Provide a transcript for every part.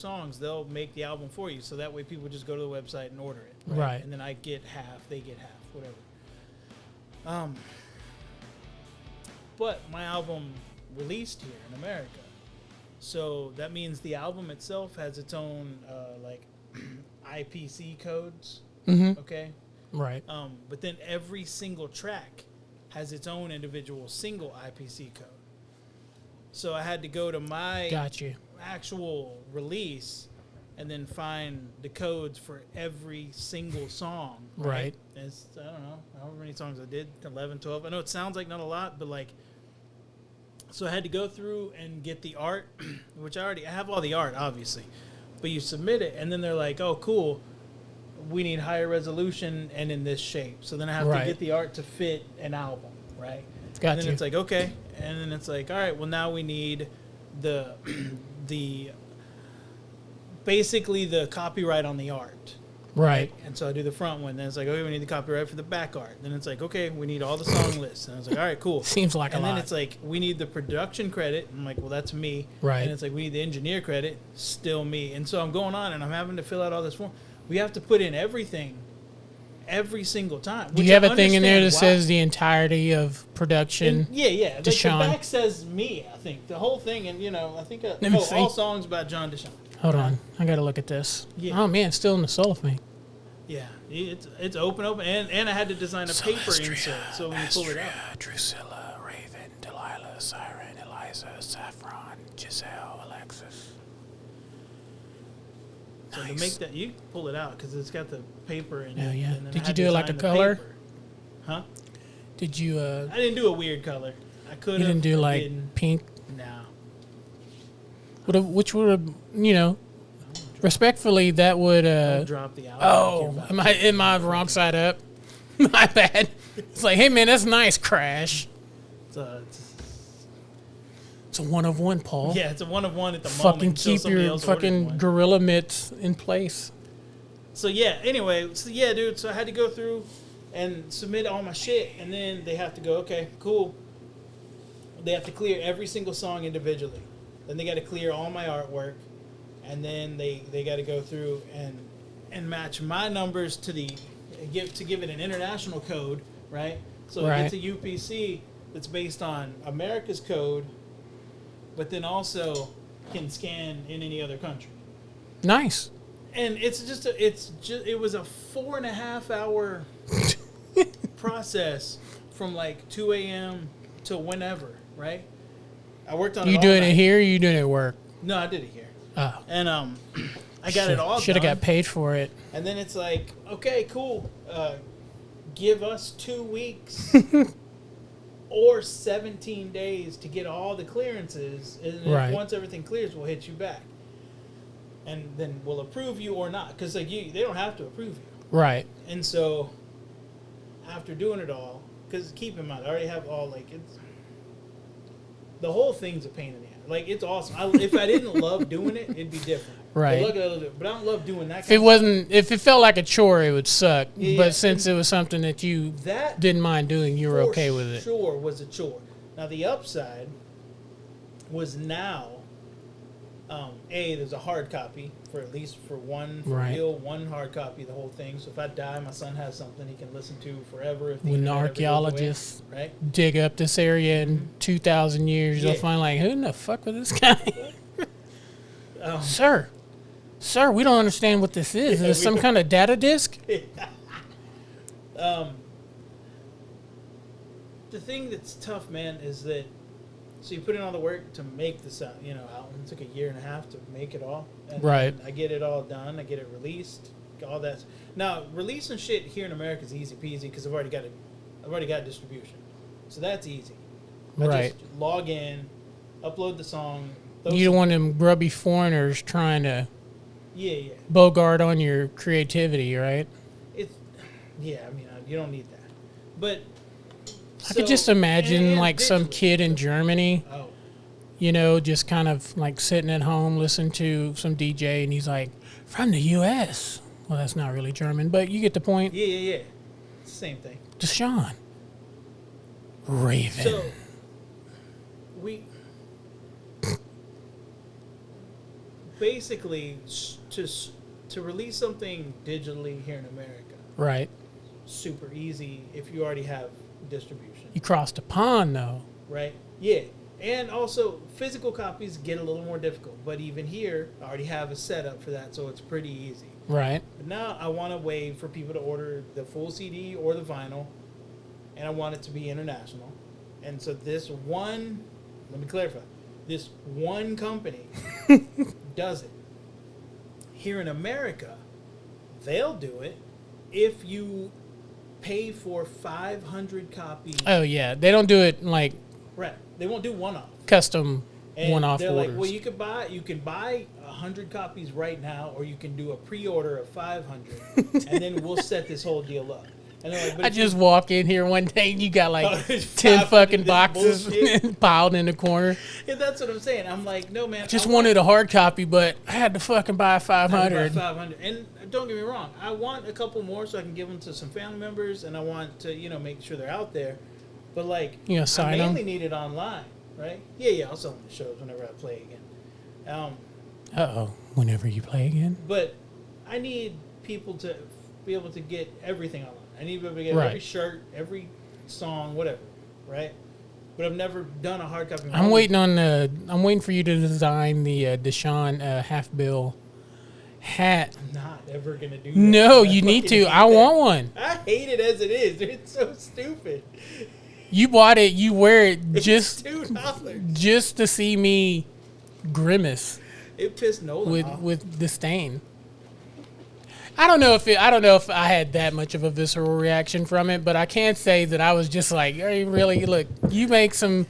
songs, they'll make the album for you. So that way people just go to the website and order it. Right. And then I get half, they get half, whatever. Um, but my album released here in America. So that means the album itself has its own like IPC codes. Mm-hmm. Okay. Right. But then every single track has its own individual single IPC code. So I had to go to my Got you. actual release and then find the codes for every single song. Right. It's, I don't know, however many songs I did, 11, 12. I know it sounds like not a lot, but like, so I had to go through and get the art, which I have all the art, obviously. But you submit it, and then they're like, oh, cool, we need higher resolution and in this shape. So then I have Right. to get the art to fit an album, right? Got And then you. it's like, okay. And then it's like, all right, well, now we need the basically the copyright on the art. Right. And so I do the front one. Then it's like, okay, we need the copyright for the back art. Then it's like, okay, we need all the song lists. And I was like, all right, cool. Seems like and a then lot. it's like, we need the production credit. I'm like, well, that's me. Right. And it's like, we need the engineer credit. Still me. And so I'm going on and I'm having to fill out all this form. We have to put in everything every single time. Do which you have I a thing in there that understand why. says the entirety of production? And, yeah. Like Deshaun. the back says me, I think. The whole thing. And, you know, I think Let me see. all songs about John Deshaun. Hold on. I got to look at this. Yeah. Oh, man, it's still in the cellophane. Yeah, it's open, and I had to design a paper insert, so when you pull it out. Drusilla, Raven, Delilah, Siren, Eliza, Saffron, Giselle, Alexis. So to make that, you pull it out because it's got the paper in it. Oh, yeah. and then I Did you had do to it like design a the color? paper. Huh? Did you, I didn't do a weird color. I could have. you didn't do like pink? No. Which would have, you know, respectfully, that would, Don't drop the album. oh, am I wrong side up? My bad. It's like, hey, man, that's nice, Crash. It's a one of one, Paul. Yeah, it's a one of one at the moment. Fucking until keep somebody your else orders fucking one. gorilla mitts in place. So yeah, anyway, dude. So I had to go through and submit all my shit, and then they have to go, okay, cool. They have to clear every single song individually. Then they got to clear all my artwork, and then they got to go through and match my numbers to give it an international code, right? So Right. it gets a UPC that's based on America's code, but then also can scan in any other country. Nice. And it was a 4.5 hour process from like 2 a.m. to whenever, right? I worked on it You all doing night. it here or you doing it at work? No, I did it here. Oh. And I got it all Should have done. got paid for it. And then it's like, okay, cool. Give us 2 weeks or 17 days to get all the clearances. And then Right. once everything clears, we'll hit you back. And then we'll approve you or not. Because like they don't have to approve you. Right. And so, after doing it all, because keep in mind, I already have all, like, the whole thing's a pain in the ass. Like, it's awesome. If I didn't love doing it, it'd be different. Right. But, luckily I love it. But I don't love doing that If it wasn't, if it felt like a chore, it would suck. Yeah, But since it was something that you that didn't mind doing, you were okay with it. sure was a chore. Now, the upside was now, there's a hard copy for at least for one, Right. real, one hard copy of the whole thing. So if I die, my son has something he can listen to forever. If the When the internet ever goes away, archaeologists right? dig up this area in 2,000 years, they'll Yeah. find like, who in the fuck was this guy? Um, Sir, we don't understand what this is. Is Yeah, this we some don't- kind of data disk? The thing that's tough, man, is that so you put in all the work to make this out. Album. It took a year and a half to make it all. And Right. I get it all done. I get it released. All that. Now releasing shit here in America is easy peasy because I've already got it. I've already got distribution, so that's easy. I Right. just log in, upload the song. You don't want them grubby foreigners trying to Yeah. bogart on your creativity, right? It's yeah. I mean, you don't need that, but I could just imagine like some digitally. kid in Germany, Oh. just kind of like sitting at home listening to some DJ, and he's like, from the U.S. Well, that's not really German, but you get the point. Yeah. It's the same thing. Deshaun. Raven. So we basically, to release something digitally here in America, Right. super easy if you already have distribution, You crossed a pond, though. right? Yeah. And also, physical copies get a little more difficult. But even here, I already have a setup for that, so it's pretty easy. Right. But now I want a way for people to order the full CD or the vinyl, and I want it to be international. And so this one, let me clarify, this one company does it. Here in America, they'll do it if you pay for 500 copies. Oh, yeah. They don't do it like Right. They won't do one-off. custom And one-off they're orders. like, well, you can buy 100 copies right now, or you can do a pre-order of 500, and then we'll set this whole deal up. And they're like, but I if just you, walk in here one day and you got like Oh, 10 fucking this boxes bullshit. piled in the corner. Yeah, that's what I'm saying. I'm like, no, man. Just I wanted a hard copy, but I had to fucking buy want 500. 500. And don't get me wrong, I want a couple more so I can give them to some family members, and I want to, make sure they're out there. But like, You gonna I sign mainly them? need it online, right? Yeah, I'll sell them the shows whenever I play again. Uh-oh. Whenever you play again? But I need people to be able to get everything online. I need people to get Right. every shirt, every song, whatever, right? But I've never done a hard copy. I'm waiting for you to design the Deshaun half bill hat. I'm not ever gonna do that. No, I you need fucking to. hate I that. want one. I hate it as it is. It's so stupid. You bought it. You wear it just $2. just to see me grimace It pissed Nolan off. with disdain. I don't know if I had that much of a visceral reaction from it, but I can't say that I was just like, hey, really, look, you make some.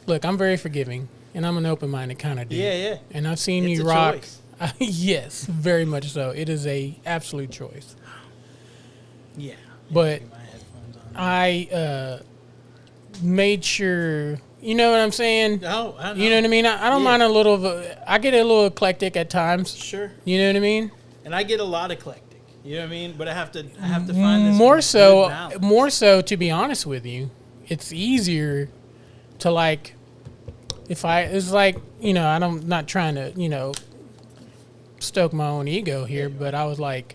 Look, I'm very forgiving, and I'm an open-minded kind of dude. Yeah. And I've seen It's you a rock. choice. Yes, very much so. It is a absolute choice. Yeah. But My headphones on. I made sure. You know what I'm saying? No, I know. You know what I mean? I don't Yeah. mind a little of I get a little eclectic at times. Sure. You know what I mean? And I get a lot eclectic. You know what I mean? But I have to find this More good so, balance. to be honest with you, it's easier to like. It's like, I'm not trying to stoke my own ego here, but I was like,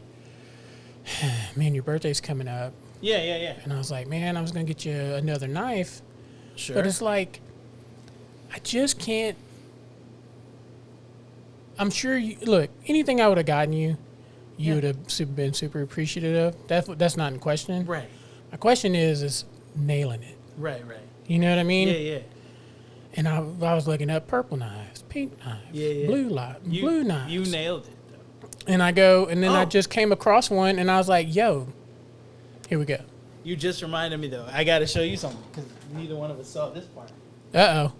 man, your birthday's coming up, Yeah. and I was like, man, I was gonna get you another knife, Sure. but it's like, I just can't. I'm sure look, anything I would have gotten you, you Yeah. would have been super appreciative of. That's not in question. right. My question is nailing it. Right. You know what I mean? Yeah. And I was looking up purple knives, pink knives, Yeah. blue knives. You nailed it. And I go, and then I Oh. just came across one, and I was like, yo, here we go. You just reminded me though. I got to show you something because neither one of us saw this part. Uh-oh.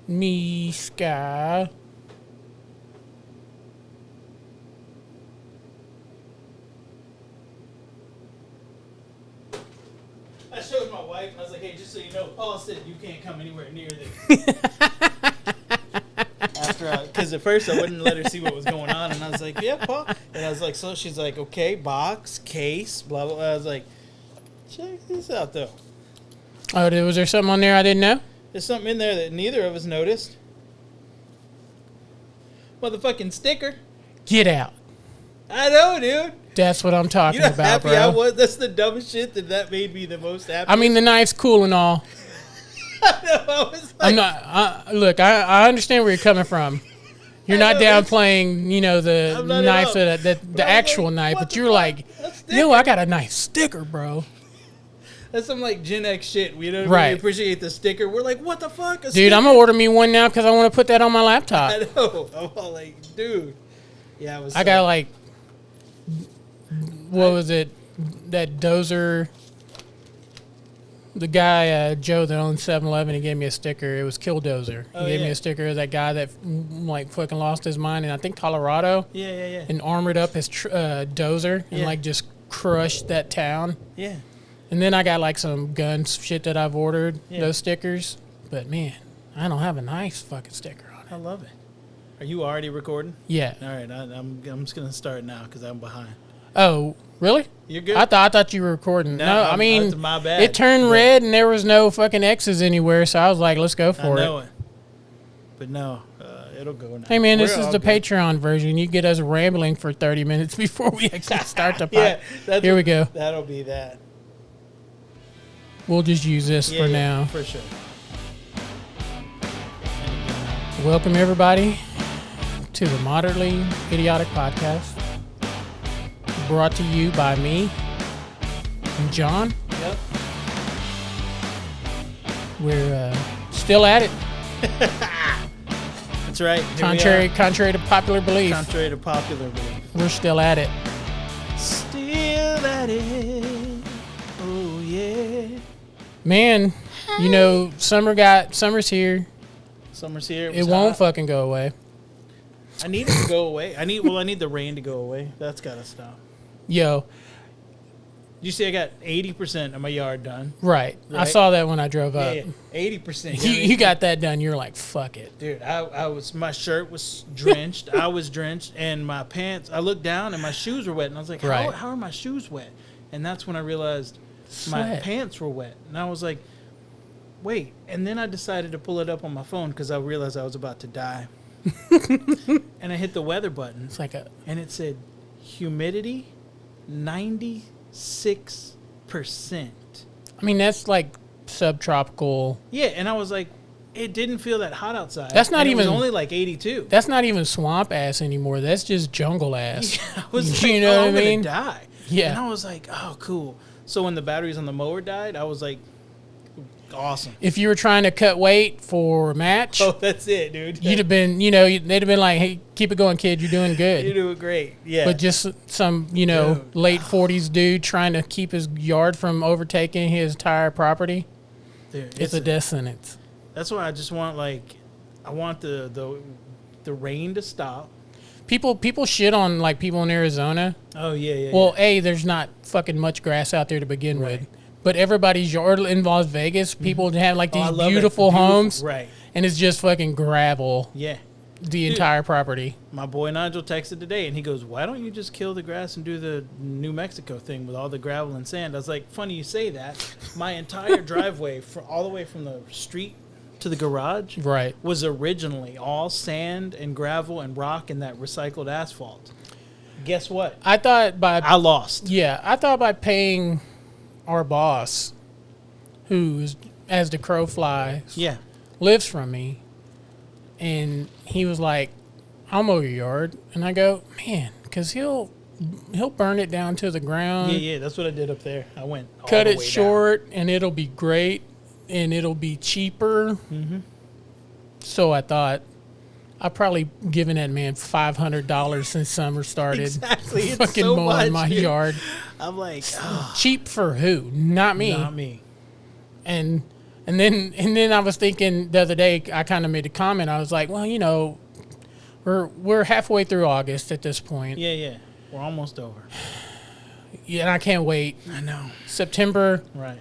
Me, Sky. I showed my wife and I was like, "Hey, just so you know, Paul said you can't come anywhere near this." Because at first I wouldn't let her see what was going on, and I was like, "Yeah, Paul," and I was like, "So," she's like, "Okay, box, case, blah blah." Blah. I was like, "Check this out, though. Oh, was there something on there I didn't know? There's something in there that neither of us noticed. Motherfucking sticker. Get out. I know, dude. That's what I'm talking You know how about, happy bro. I was. That's the dumbest shit that made me the most happy. I mean, the knife's cool and all. I know, I was like, I'm not. Look, I understand where you're coming from. You're I not know, downplaying, the I'm not at knife, all. the But I was actual like, knife, what but the you're fuck? like, A sticker. yo, I got a nice sticker, bro. That's some like Gen X shit. We don't Right. really appreciate the sticker. We're like, what the fuck? A Dude, sticker? I'm gonna order me one now because I want to put that on my laptop. I know. I'm all like, dude. Yeah, I was. I got like, what was it? That Dozer. The guy, Joe, that owns 7-Eleven, he gave me a sticker. It was Killdozer. Oh, He gave me yeah. a sticker of that guy that like fucking lost his mind in, I think, Colorado, Yeah. and armored up his Dozer and Yeah. like just crushed that town. Yeah. And then I got like some guns shit that I've ordered, Yeah. those stickers. But man, I don't have a nice fucking sticker on I it. love it. Are you already recording? Yeah. All right. I'm just gonna start now because I'm behind. Oh, really? You're good. I thought you were recording. No, I mean, that's my bad. it turned But red and there was no fucking X's anywhere, so I was like, let's go I for know it. it. But no, it'll go now. Hey man, this We're is all the good. Patreon version. You get us rambling for 30 minutes before we actually start the Yeah, podcast. Here we go. That'll be that. We'll just use this for now. For sure. Welcome everybody to the Moderately Idiotic Podcast, brought to you by me and John. Yep. We're still at it, That's right. Here we contrary to popular are. belief. Contrary to popular belief. We're still at it. Still at it. Oh yeah. Man, you know, summer's here. Summer's here. It was won't hot. fucking go away. I need it to go away. I need the rain to go away. That's gotta stop. Yo, You see, I got 80% of my yard done. right. I Right. saw that when I drove Yeah, up. yeah. 80%. You got that done. You're like, fuck it. Dude, my shirt was drenched. I was drenched, and my pants. I looked down, and my shoes were wet, and I was like, Right. how are my shoes wet? And that's when I realized my Sweat. pants were wet, and I was like, wait. And then I decided to pull it up on my phone because I realized I was about to die. And I hit the weather button, It's like a and it said humidity 96%. I mean, that's like subtropical. Yeah, and I was like, it didn't feel that hot outside. That's not and it was even- only like 82. That's not even swamp ass anymore. That's just jungle ass. I was You like, know oh, what I I'm mean? gonna die. Yeah. And I was like, oh, cool. So when the batteries on the mower died, I was like, awesome. If you were trying to cut weight for a match, Oh, that's it, dude. you'd have been, you know, they'd have been like, hey, keep it going, kid. You're doing good. You're doing great. Yeah. But just some, you know, Dude. late 40s dude trying to keep his yard from overtaking his entire property. Dude, It's a death sentence. That's why I just want I want the rain to stop. People shit on like people in Arizona. Oh yeah. Well, there's not fucking much grass out there to begin Right. with. But everybody's yard in Las Vegas, people have like Oh, I these love it. beautiful homes, Right. and it's just fucking gravel, Yeah. the entire property. My boy Nigel texted today, and he goes, "Why don't you just kill the grass and do the New Mexico thing with all the gravel and sand?" I was like, "Funny you say that. My entire driveway, all the way from the street to the garage, Right. was originally all sand and gravel and rock and that recycled asphalt. Guess what? I thought by I lost. by paying our boss, who is as the crow flies, Yeah. lives from me, and he was like, "I'll mow your yard," and I go, "Man," because he'll burn it down to the ground. Yeah. That's what I did up there. I went all Cut the it way short, and it'll be great, and it'll be cheaper. Mm-hmm. So I thought, I've probably given that man $500 since summer started. Exactly. It's Fucking so mowing much, my dude. yard. I'm like, oh, Cheap for who? Not me. not me. And then I was thinking the other day, I kind of made a comment. I was like, well, you know, we're halfway through August at this point. Yeah. We're almost over. Yeah, and I can't wait. I know. September. Right.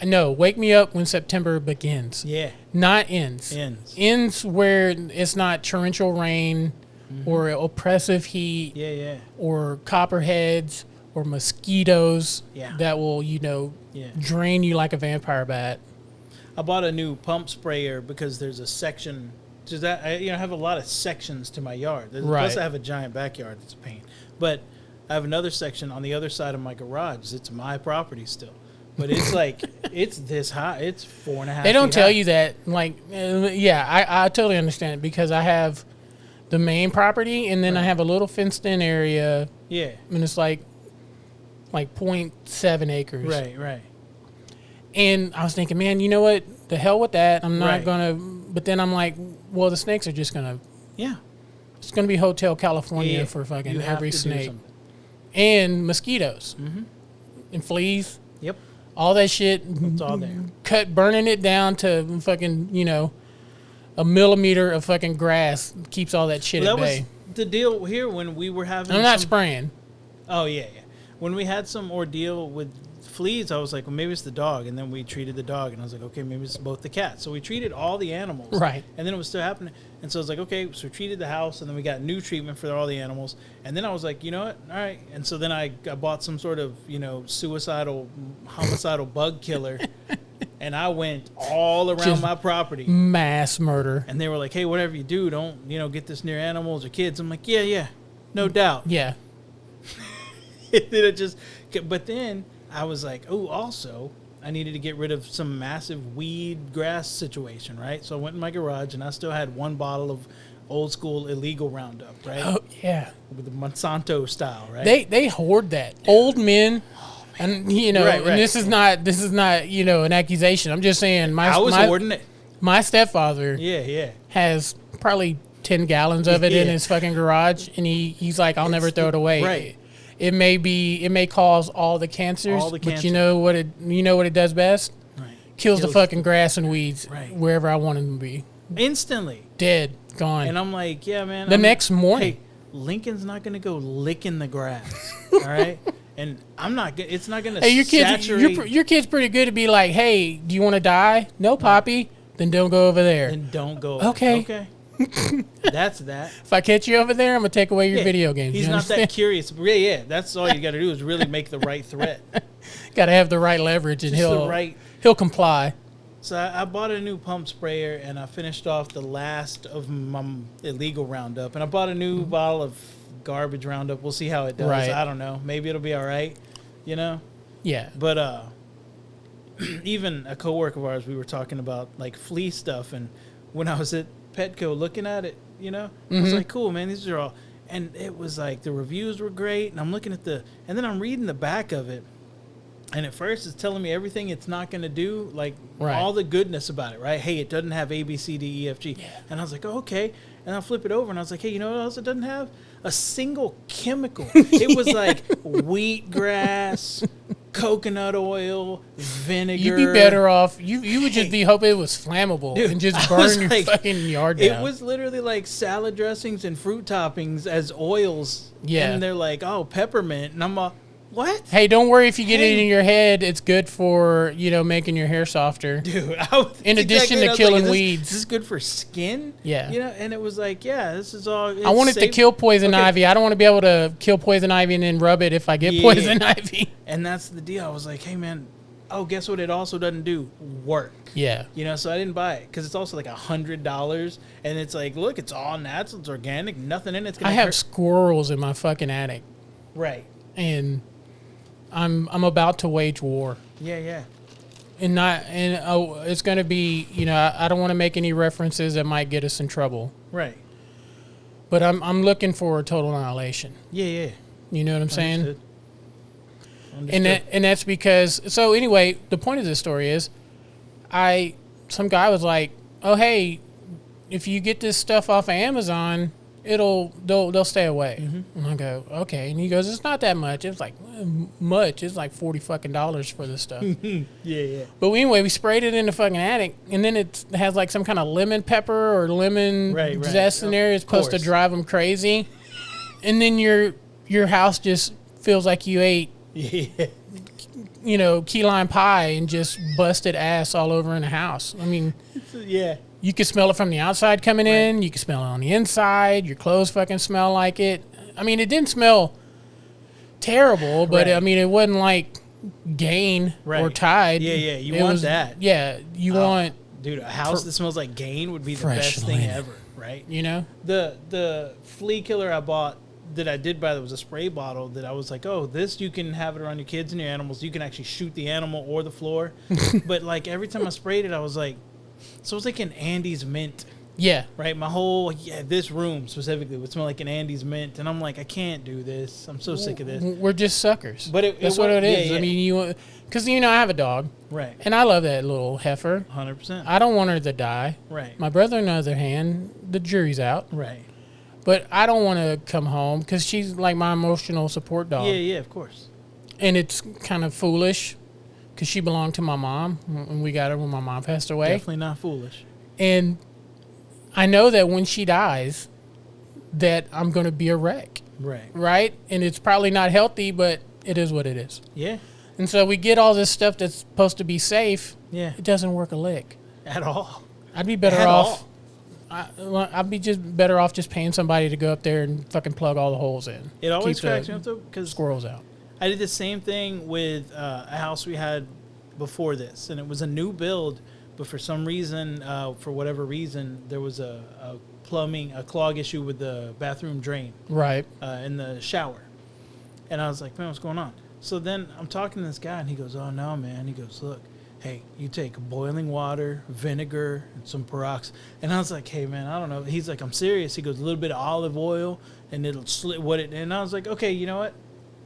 No, wake me up when September begins. Yeah. Not ends. Ends where it's not torrential rain or oppressive heat Yeah. or copperheads or mosquitoes Yeah. that will, you know, Yeah. drain you like a vampire bat. I bought a new pump sprayer because there's a section. Does that I have a lot of sections to my yard. Plus, Right. I have a giant backyard. It's a pain, but I have another section on the other side of my garage. It's my property still, but it's like it's this high. It's 4.5. They don't feet tell high. you that. Like, I totally understand it because I have the main property and then I have a little fenced in area Yeah. and it's like 0.7 acres. Right. And I was thinking, man, you know what? The hell with that. I'm not Right. gonna. But then I'm like, well, the snakes are just gonna. Yeah. It's gonna be Hotel California Yeah. for fucking You have every to do snake something. and mosquitoes Mm-hmm. and fleas. Yep. All that shit. It's all there. Burning it down to fucking, you know, a millimeter of fucking grass keeps all that shit Well, at that bay. was the deal here when we were having. I'm not some- spraying. Oh yeah. When we had some ordeal with fleas, I was like, well, maybe it's the dog, and then we treated the dog, and I was like, okay, maybe it's both the cats. So we treated all the animals, Right. And then it was still happening, and so I was like, okay, so we treated the house, and then we got new treatment for all the animals, and then I was like, you know what, all right, and so then I bought some sort of homicidal bug killer, And I went all around Just my property. Mass murder. And they were like, hey, whatever you do, don't, get this near animals or kids. I'm like, yeah, no doubt. Yeah. But then I was like, oh, also, I needed to get rid of some massive weed grass situation, right? So I went in my garage and I still had one bottle of old school illegal Roundup, right? Oh, yeah. With the Monsanto style, right? They hoard that. Old men. And Right. And this is not an accusation. I'm just saying I was hoarding it. My stepfather Yeah. has probably 10 gallons of it in his fucking garage, and he's like, I'll never throw it away. Right. It may cause all the cancers, but you know what it does best? Right. Kills the fucking grass and weeds Right. wherever I want them to be. Instantly. Dead, gone. And I'm like, yeah, man. Next morning. Hey, Lincoln's not going to go licking the grass, all right? And I'm not. It's not going to saturate. Your kid's pretty good to be like, hey, do you want to die? No, Poppy. Then don't go over there. Then don't go. Okay. That's that. If I catch you over there, I'm gonna take away your video games. He's not that curious. Yeah. That's all you got to do is really make the right threat. Got to have the right leverage, and he'll comply. So I bought a new pump sprayer, and I finished off the last of my illegal Roundup, and I bought a new bottle of garbage Roundup. We'll see how it does. Right. I don't know. Maybe it'll be all right. Yeah. But even a coworker of ours, we were talking about like flea stuff, and when I was at Petco looking at it, I was like, cool, man, these are all, and it was like the reviews were great, and I'm looking at and then I'm reading the back of it, and at first it's telling me everything it's not going to do, like all the goodness about it, right? Hey, it doesn't have A, B, C, D, E, F, G. Yeah. And I was like, oh, okay. And I'll flip it over, and I was like, hey, you know what else it doesn't have? A single chemical. It was like wheatgrass, coconut oil, vinegar. You'd be better off. You would just be hoping it was flammable, dude, and just burn your fucking yard down. It was literally like salad dressings and fruit toppings as oils. Yeah. And they're like, oh, peppermint. And I'm like, what? Hey, don't worry if you get it in your head. It's good for, making your hair softer. Dude, in addition to killing weeds. Is this good for skin? Yeah. And it was like, yeah, this is all. I want it to kill poison ivy. I don't want to be able to kill poison ivy and then rub it if I get poison ivy. And that's the deal. I was like, hey, man, guess what it also doesn't do? Work. Yeah. So I didn't buy it because it's also like $100. And it's like, look, it's all natural. It's organic. Nothing in it's going to I have squirrels in my fucking attic. Right. And I'm about to wage war. Yeah. And it's going to be, I don't want to make any references that might get us in trouble. Right. But I'm looking for total annihilation. Yeah. You know what I'm saying? Understood. And that's because, so anyway, the point of this story is some guy was like, oh, hey, if you get this stuff off of Amazon, they'll stay away. Mm-hmm. And I go, okay. And he goes, it's not that much. It was like much. It's like $40 fucking for this stuff. Yeah. But anyway, we sprayed it in the fucking attic, and then it has like some kind of lemon pepper or lemon zest in there. It's supposed to drive them crazy. And then your house just feels like you ate, key lime pie and just busted ass all over in the house. I mean, yeah. You can smell it from the outside coming in. You can smell it on the inside. Your clothes fucking smell like it. I mean, it didn't smell terrible, but I mean, it wasn't like Gain or Tide. Yeah. You want that. Yeah, you want. Dude, a house that smells like Gain would be the best thing ever, right? The flea killer I bought that I did buy that was a spray bottle that I was like, oh, this you can have it around your kids and your animals. You can actually shoot the animal or the floor. But like every time I sprayed it, I was like, so it's like an Andes mint. Yeah. Right? My whole, this room specifically would smell like an Andes mint. And I'm like, I can't do this. I'm so sick of this. We're just suckers. But that's what it is. Yeah. I mean, because, I have a dog. Right. And I love that little heifer. 100%. I don't want her to die. Right. My brother, on the other hand, the jury's out. Right. But I don't want to come home because she's like my emotional support dog. Yeah, of course. And it's kind of foolish because she belonged to my mom, and we got her when my mom passed away. Definitely not foolish. And I know that when she dies, that I'm going to be a wreck. Right. Right? And it's probably not healthy, but it is what it is. Yeah. And so we get all this stuff that's supposed to be safe. Yeah. It doesn't work a lick. At all. I'd be better off. I'd be just better off just paying somebody to go up there and fucking plug all the holes in. It always cracks me up, though, because squirrels out. I did the same thing with a house we had before this, and it was a new build. But for some reason, for whatever reason, there was a clog issue with the bathroom drain Right. in the shower. And I was like, man, what's going on? So then I'm talking to this guy, and he goes, oh, no, man. He goes, look, hey, you take boiling water, vinegar, and some peroxide. And I was like, hey, man, I don't know. He's like, I'm serious. He goes, a little bit of olive oil, and it'll slit what it. And I was like, okay, you know what?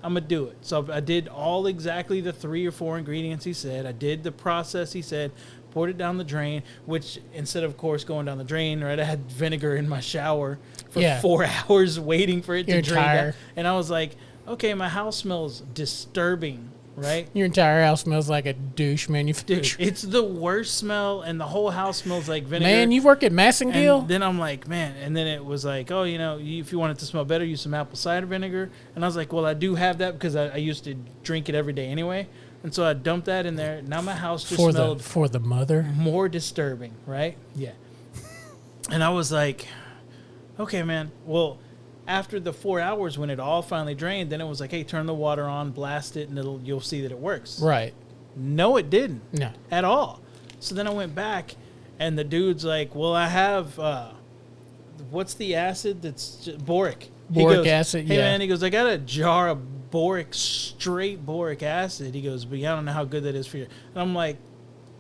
I'm going to do it. So I did all exactly the 3 or 4 ingredients he said. I did the process he said, poured it down the drain, which instead of course, going down the drain, right, I had vinegar in my shower for 4 hours waiting for it to drain down. And I was like, okay, my house smells disturbing, right? Your entire house smells like a douche manufacturer. Dude, it's the worst smell, and the whole house smells like vinegar. Man, you work at Massengill? And then I'm like, man, and then it was like, oh, you know, if you want it to smell better, use some apple cider vinegar. And I was like, well, I do have that because I used to drink it every day anyway. And so I dumped that in there. Now my house just smelled for the mother more disturbing, right? Yeah. And I was like, okay, man. Well, after the 4 hours when it all finally drained, then it was like, hey, turn the water on, blast it, and you'll see that it works. Right. No, it didn't. No. At all. So then I went back, and the dude's like, well, I have, what's the acid that's boric? Boric acid, hey, yeah. Man, he goes, I got a jar of straight boric acid. He goes, but I don't know how good that is for you. And I'm like,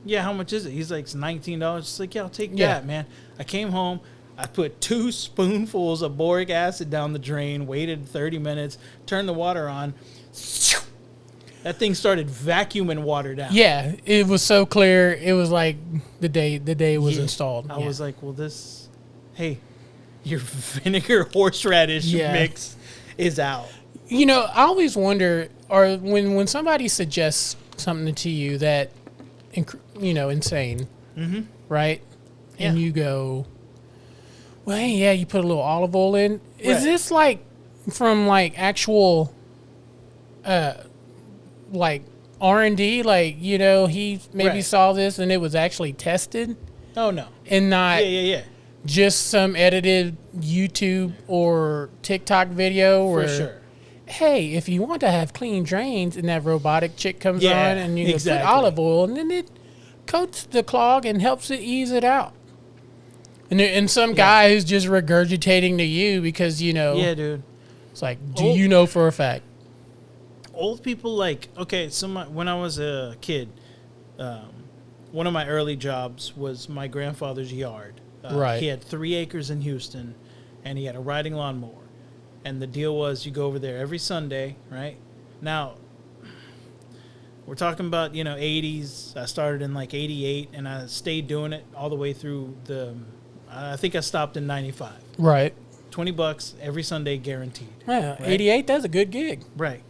yeah, how much is it? He's like, it's $19. It's like, yeah, I'll take that, man. I came home. I put 2 spoonfuls of boric acid down the drain, waited 30 minutes, turned the water on. That thing started vacuuming water down. Yeah, it was so clear. It was like the day it was installed. I was like, well, hey, your vinegar horseradish mix is out. You know, I always wonder, or when somebody suggests something to you that, insane, right? Yeah. And you go, well, hey, yeah, you put a little olive oil in. Is this like from like actual, like R&D? Like, he maybe saw this and it was actually tested? Oh, no. And not just some edited YouTube or TikTok video for sure. Hey, if you want to have clean drains, and that robotic chick comes on, and you put olive oil, and then it coats the clog and helps it ease it out. And some guy who's just regurgitating to you because, Yeah, dude. It's like, do you know for a fact? Old people when I was a kid, one of my early jobs was my grandfather's yard. Right. He had 3 acres in Houston, and he had a riding lawnmower. And the deal was you go over there every Sunday, right? Now, we're talking about, 80s. I started in like 88, and I stayed doing it all the way through I think I stopped in 95. Right. $20 every Sunday guaranteed. Yeah, right? 88, that's a good gig. Right.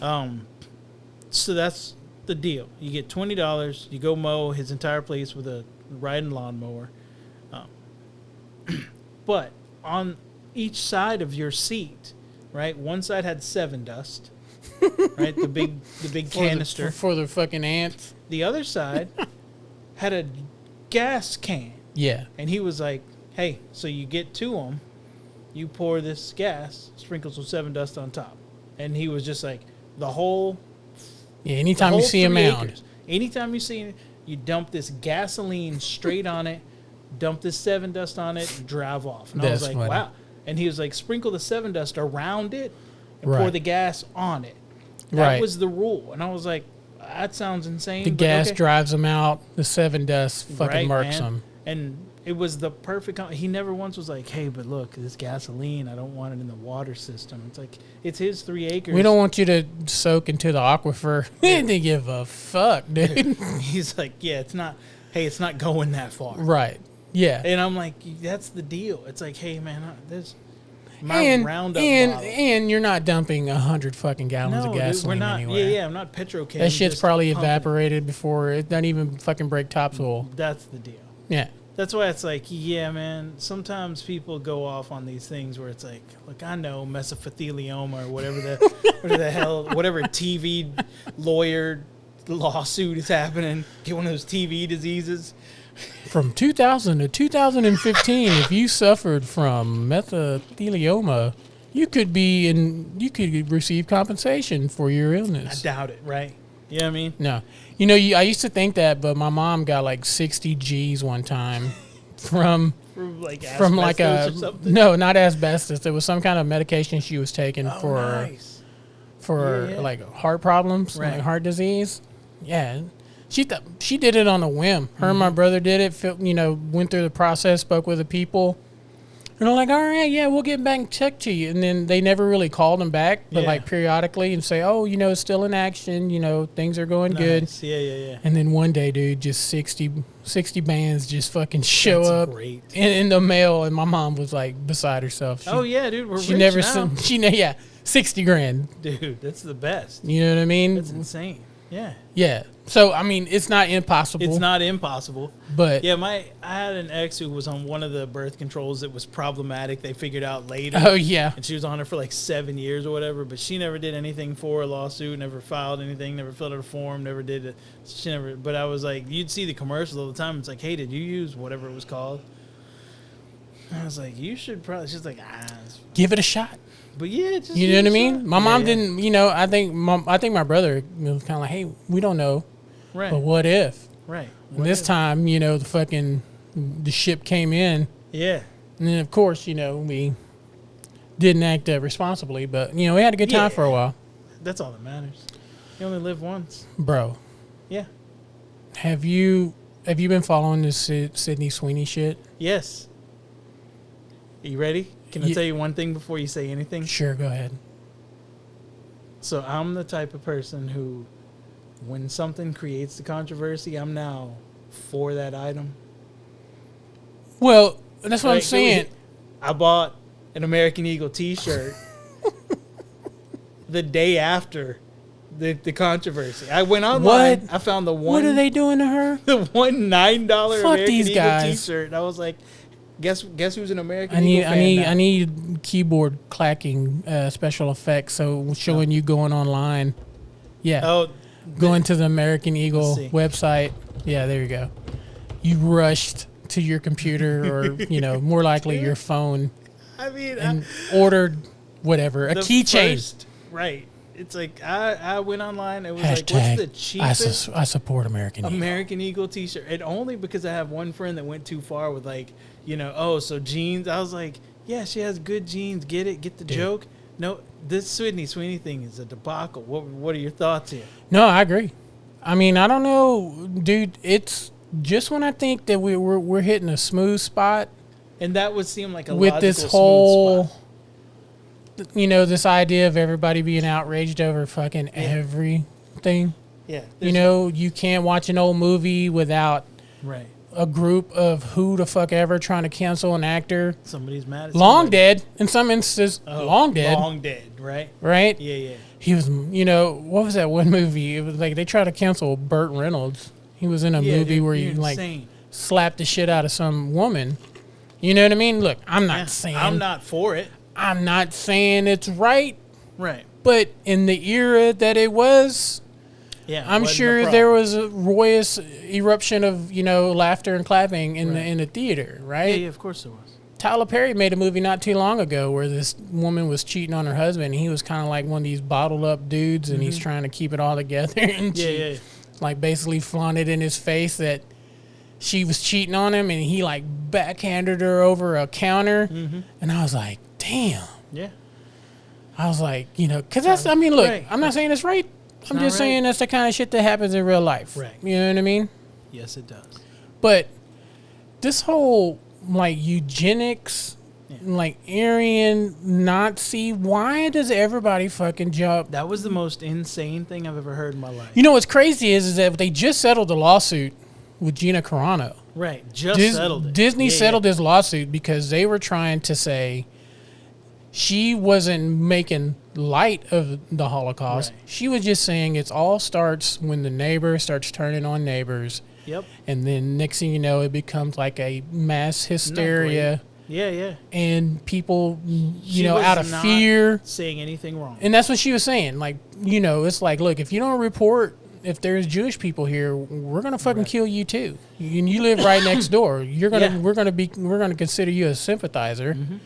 So that's the deal. You get $20. You go mow his entire place with a riding lawnmower. But on each side of your seat, right? One side had 7 Dust, right? The big canister for the fucking ants. The other side had a gas can. Yeah. And he was like, "Hey, so you get to them, you pour this gas, sprinkle some 7 Dust on top," and he was just like, the whole. Yeah. Anytime you see a mound, anytime you see it, you dump this gasoline straight on it, dump this 7 Dust on it, and drive off. And I was like, wow. And he was like, sprinkle the 7 Dust around it and pour the gas on it. That was the rule. And I was like, that sounds insane. The gas drives them out. The 7 Dust fucking murks them. And it was the perfect. He never once was like, hey, but look, this gasoline, I don't want it in the water system. It's like, it's his 3 acres. We don't want you to soak into the aquifer. We didn't give a fuck, dude. He's like, yeah, it's not going that far. Right. Yeah. And I'm like, that's the deal. It's like, hey, man, this my Roundup bottle. And you're not dumping 100 fucking gallons of gasoline dude, we're not, anywhere. Yeah, I'm not petrochem. That shit's probably evaporated before it doesn't even fucking break topsoil. That's the deal. Yeah. That's why it's like, yeah, man, sometimes people go off on these things where it's like, look, I know mesothelioma or whatever TV lawyer lawsuit is happening. Get one of those TV diseases. From 2000 to 2015, if you suffered from mesothelioma, you could receive compensation for your illness. I doubt it, right? You know what I mean? No. You know, I used to think that, but my mom got like 60 G's one time from From like from like asbestos or something. no, not asbestos. It was some kind of medication she was taking Oh, for nice. Yeah. like heart problems, Right. like heart disease. Yeah, she did it on a whim. Her and my Mm-hmm. brother did it. You know, went through the process, spoke with the people. And they're like, all right, yeah, we'll get back and check to you. And then they never really called them back, but Yeah. like periodically and say, oh, you know, it's still in action. You know, things are going good. Nice. Yeah. And then one day, dude, just 60 bands just fucking show That's up great. in the mail. And my mom was like beside herself. Oh yeah, dude, we're She rich never now. seen, yeah, 60 grand. Dude, that's the best. You know what I mean? That's insane. Yeah. Yeah. So, I mean, it's not impossible. It's not impossible. But Yeah, I had an ex who was on one of the birth controls that was problematic. They figured out later. oh, yeah. And she was on it for like 7 years or whatever, but she never did anything for a lawsuit, never filed anything, never filled out a form, never did it. She never, but I was like, you'd see the commercials all the time. It's like, hey, did you use whatever it was called? And I was like, you should probably, she's like, it's fine. Give it a shot. But yeah, just You know what I mean? My mom Yeah. didn't, you know, I think my brother was kind of like, hey, we don't know. Right. But what if? Right. And this time, you know, the ship came in. Yeah. And then, of course, you know, we didn't act responsibly. But, you know, we had a good time Yeah. for a while. That's all that matters. You only live once. Bro, Yeah. have you been following this Sydney Sweeney shit? Yes. Are you ready? Can I Ye- tell you one thing before you say anything? Sure, go ahead. So I'm the type of person who, when something creates the controversy, I'm now for that item. Well, that's what I'm Like, saying. I bought an American Eagle T-shirt the day after the controversy. I went online. What? I found the one. What are they doing to her? The one $9 Fuck American these Eagle guys. T-shirt. And I was like, guess who's an American I Eagle need fan now? I need keyboard clacking special effects. So showing you going online. Yeah. Oh, Going to the American Eagle see. website. Yeah, there you go. You rushed to your computer or, you know, more likely your phone I mean, and ordered whatever, a the keychain. first- right. It's like I went online. It was like, what's the Hashtag cheapest I support American Eagle. American Eagle T-shirt? And only because I have one friend that went too far with like, you know, oh, so jeans. I was like, yeah, she has good jeans. Get it? Get the Dude. joke? No, this Sydney Sweeney thing is a debacle. What are your thoughts here? No, I agree. I mean, I don't know, dude. It's just when I think that we're hitting a smooth spot And that would seem like a with logical, this smooth whole, spot. you know, this idea of everybody being outraged over fucking everything. Yeah, You there's- know, you can't watch an old movie without right. a group of who the fuck ever trying to cancel an actor. Somebody's mad at Long somebody. dead, in some instances, Oh, long dead, Long dead, right? right? Yeah. He was, you know, what was that one movie? It was like they tried to cancel Burt Reynolds. He was in a Yeah, movie dude, where you're he like insane. slapped the shit out of some woman. You know what I mean? Look, I'm not Yeah, saying I'm not for it. I'm not saying it's right, Right. but in the era that it was, Yeah. I'm wasn't a sure problem. there was a royous eruption of, you know, laughter and clapping in the theater, right? Yeah, of course there was. Tyler Perry made a movie not too long ago where this woman was cheating on her husband. And he was kind of like one of these bottled up dudes, and he's trying to keep it all together. And Mm-hmm. Yeah, she, yeah. like, basically flaunted in his face that she was cheating on him, and he like backhanded her over a counter. Mm-hmm. And I was like, damn. Yeah. I was like, you know, because that's, I mean, look, Right. I'm not saying it's right. I'm not just right. saying that's the kind of shit that happens in real life. Right. You know what I mean? Yes, it does. But this whole like eugenics, like Aryan Nazi, why does everybody fucking jump? That was the most insane thing I've ever heard in my life. You know what's crazy is that they just settled the lawsuit with Gina Carano. Right. Just settled it. Disney Yeah, settled this lawsuit because they were trying to say she wasn't making light of the Holocaust. Right. She was just saying it all starts when the neighbor starts turning on neighbors. Yep. And then next thing you know, it becomes like a mass hysteria. Yeah, yeah. And people, you She know, was out of not fear. saying anything wrong. And that's what she was saying. Like, you know, it's like, look, if you don't report if there's Jewish people here, we're gonna fucking kill you too. And you live right next door. You're gonna Yeah. we're gonna consider you a sympathizer. Mm-hmm.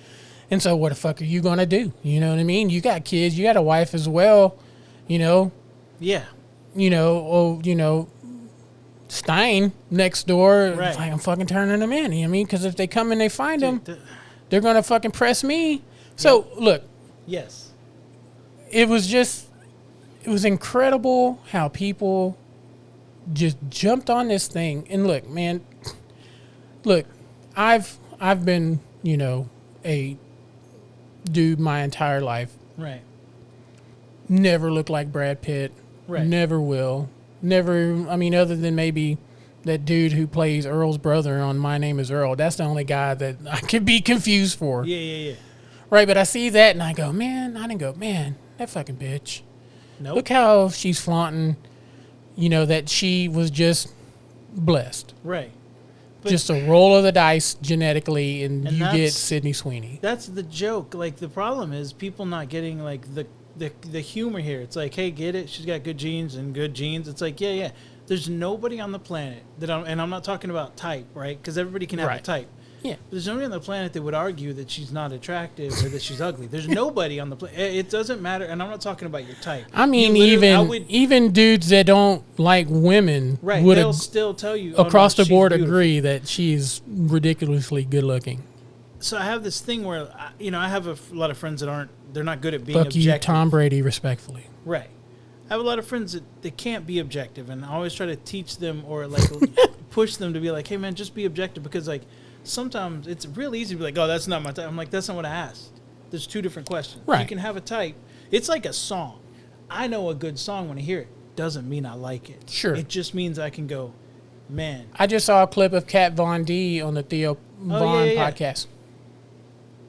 And so what the fuck are you gonna do? You know what I mean? You got kids, you got a wife as well, you know. Yeah. You know, Stein next door. Right. Like, I'm fucking turning them in. You know what I mean? Because if they come and they find them, Dude, they're gonna fucking press me. So look, yes. it was incredible how people just jumped on this thing. And look, man, I've been, you know, a dude my entire life. Right. Never looked like Brad Pitt. Right. Never will. Never. I mean, other than maybe that dude who plays Earl's brother on My Name Is Earl. That's the only guy that I could be confused for. Yeah. Right, but I see that and I go, man, that fucking bitch. Nope. Look how she's flaunting, you know, that she was just blessed. Right. But Just a roll of the dice genetically, and you get that's- Sydney Sweeney. that's the joke. Like, the problem is people not getting, like, the humor here. It's like, hey, get it? She's got good genes and good genes. It's like, yeah. There's nobody on the planet and I'm not talking about type, right? Because everybody can have a Right. type. Yeah. There's nobody on the planet that would argue that she's not attractive or that she's ugly. There's nobody on the planet. It doesn't matter. And I'm not talking about your type. I mean, You literally- even dudes that don't like women right. would They'll still tell you oh, no, across the she's board beautiful. agree that she's ridiculously good looking. So I have this thing where, I have a lot of friends that they're not good at being Fuck you, objective. Tom Brady, respectfully. Right. I have a lot of friends that can't be objective, and I always try to teach them or like push them to be like, hey man, just be objective, because like sometimes it's real easy to be like, oh, that's not my type. I'm like, that's not what I asked. There's two different questions. Right. You can have a type. It's like a song. I know a good song when I hear it. Doesn't mean I like it. Sure. It just means I can go, man. I just saw a clip of Kat Von D on the Theo Von yeah. podcast.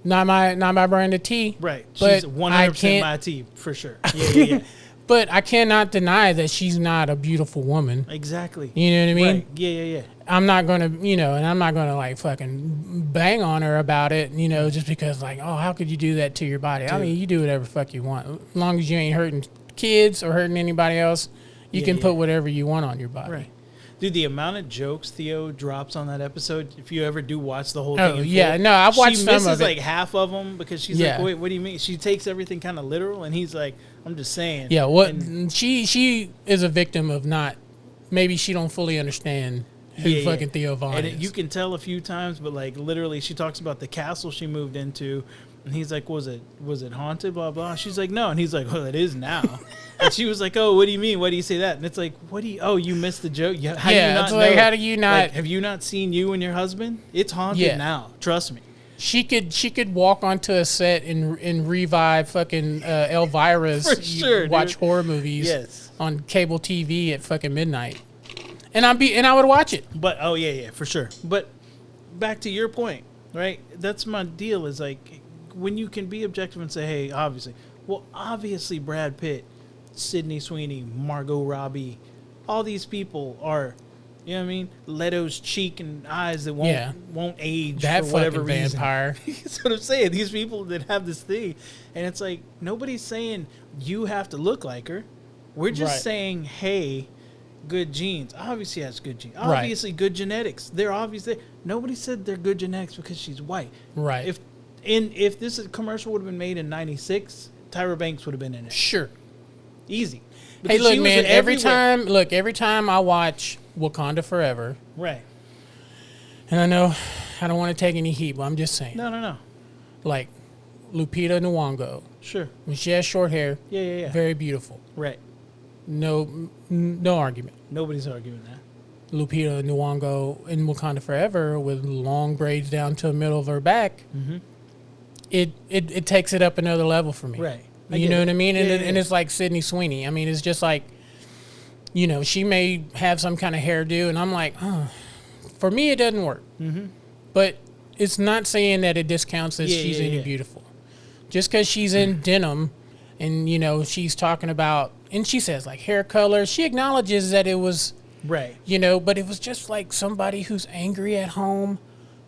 Not my brand of tea. Right. But She's I 100% can't- my team for sure. Yeah. But I cannot deny that she's not a beautiful woman. Exactly. You know what I mean? Right. Yeah. I'm not gonna, and I'm not gonna like fucking bang on her about it, just because like, oh, how could you do that to your body? I Dude. mean, you do whatever the fuck you want, as long as you ain't hurting kids or hurting anybody else. You Yeah, can yeah. put whatever you want on your body. Right. Dude, the amount of jokes Theo drops on that episode, if you ever do watch the whole Oh, thing in yeah. full, No, I've watched she some misses of it. like half of them because she's Yeah. like, wait, what do you mean? She takes everything kind of literal, and he's like, I'm just saying. Yeah. What And- she is a victim of not. Maybe she don't fully understand who Yeah, yeah. fucking Theo Von and is. you can tell a few times, but like literally, she talks about the castle she moved into, and he's like, was it haunted? Blah blah. She's like, no, and he's like, well, it is now. And she was like, oh, what do you mean? Why do you say that? And it's like, you missed the joke. How do you not it's like, know? how do you not? Like, have you not seen you and your husband? It's haunted Yeah. now. Trust me. She could walk onto a set and revive fucking Elvira's For sure, watch dude. horror movies Yes. on cable TV at fucking midnight, and I would watch it. But oh yeah, for sure. But back to your point, right? That's my deal. Is like when you can be objective and say, hey, obviously Brad Pitt, Sydney Sweeney, Margot Robbie, all these people are, you know what I mean? Leto's cheek and eyes that won't age That for whatever fucking reason. vampire. That's what I'm saying. These people that have this thing, and it's like nobody's saying you have to look like her. We're just Right. saying, hey, good genes. Obviously has good genes. Right. Obviously good genetics. They're obviously nobody said they're good genetics because she's white. Right. If this commercial would have been made in '96, Tyra Banks would have been in it. Sure. Easy. Hey, Because look, she was man. everywhere. Every time I watch Wakanda Forever, Right. and I know I don't want to take any heat, but I'm just saying, No. like Lupita Nyong'o, Sure. when she has short hair, Yeah. very beautiful. Right. No argument. Nobody's arguing that. Lupita Nyong'o in Wakanda Forever with long braids down to the middle of her back, it takes it up another level for me. Right. I You get know it. what I mean? And, Yeah, and it's like Sydney Sweeney. I mean, it's just like, she may have some kind of hairdo, and I'm like, for me, it doesn't work. Mm-hmm. But it's not saying that it discounts that she's any beautiful. Just because she's in denim and, she's talking about, and she says like hair color, she acknowledges that it was, Right. but it was just like somebody who's angry at home,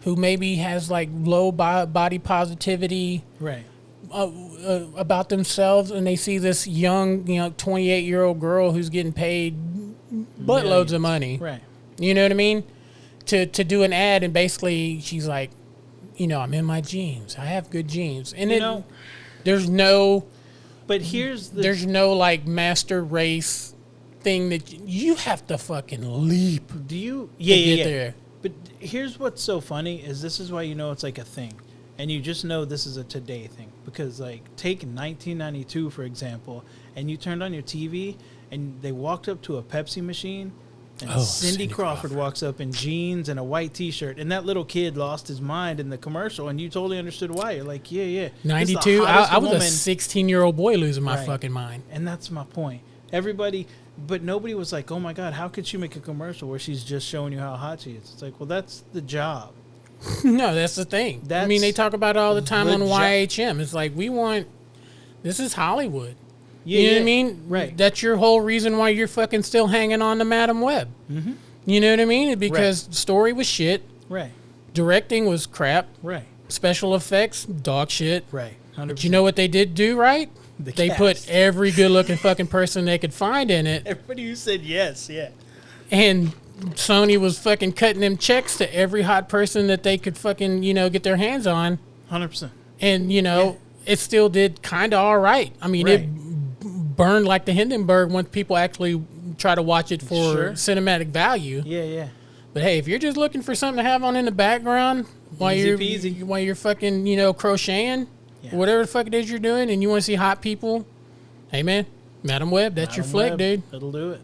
who maybe has like low body positivity Right. about themselves, and they see this young, 28-year-old girl who's getting paid buttloads of money. Right. You know what I mean? To do an ad, and basically she's like, I'm in my genes. I have good genes, and there's no But here's the like master race thing that you have to fucking leap Do you? to Yeah, get yeah. there. But here's what's so funny is this is why you know it's like a thing, and you just know this is a today thing because like take 1992 for example, and you turned on your TV and they walked up to a Pepsi machine, and Oh, Cindy Cindy Crawford Crawford. walks up in jeans and a white T-shirt, and that little kid lost his mind in the commercial, and you totally understood why. You're like, yeah, yeah. This is the 92. hottest I was woman. a 16-year-old boy losing my Right. fucking mind. And that's my point. Everybody, but nobody was like, oh my God, how could she make a commercial where she's just showing you how hot she is? It's like, well, that's the job. No, that's the thing. I mean, they That's talk about it all the time the on jo- YHM. It's like, this is Hollywood. Yeah, You know what I yeah. mean? Right. That's your whole reason why you're fucking still hanging on to Madam Web. Mm-hmm. You know what I mean? Because story was shit, Right, directing was crap, right, special effects, dog shit. right. 100%. But you know what they did do right? The They cast. put every good-looking fucking person they could find in it, Everybody who said yes, yeah. and Sony was fucking cutting them checks to every hot person that they could fucking, get their hands on. 100%. And, it still did kind of all right. I mean, Right. it burned like the Hindenburg once people actually try to watch it for Sure. cinematic value. Yeah, yeah. But hey, if you're just looking for something to have on in the background while Easy you're peasy. while you're fucking, crocheting, Yeah. or whatever the fuck it is you're doing, and you want to see hot people, hey man, Madam Web, that's your Madam flick, Web, dude. It'll do it.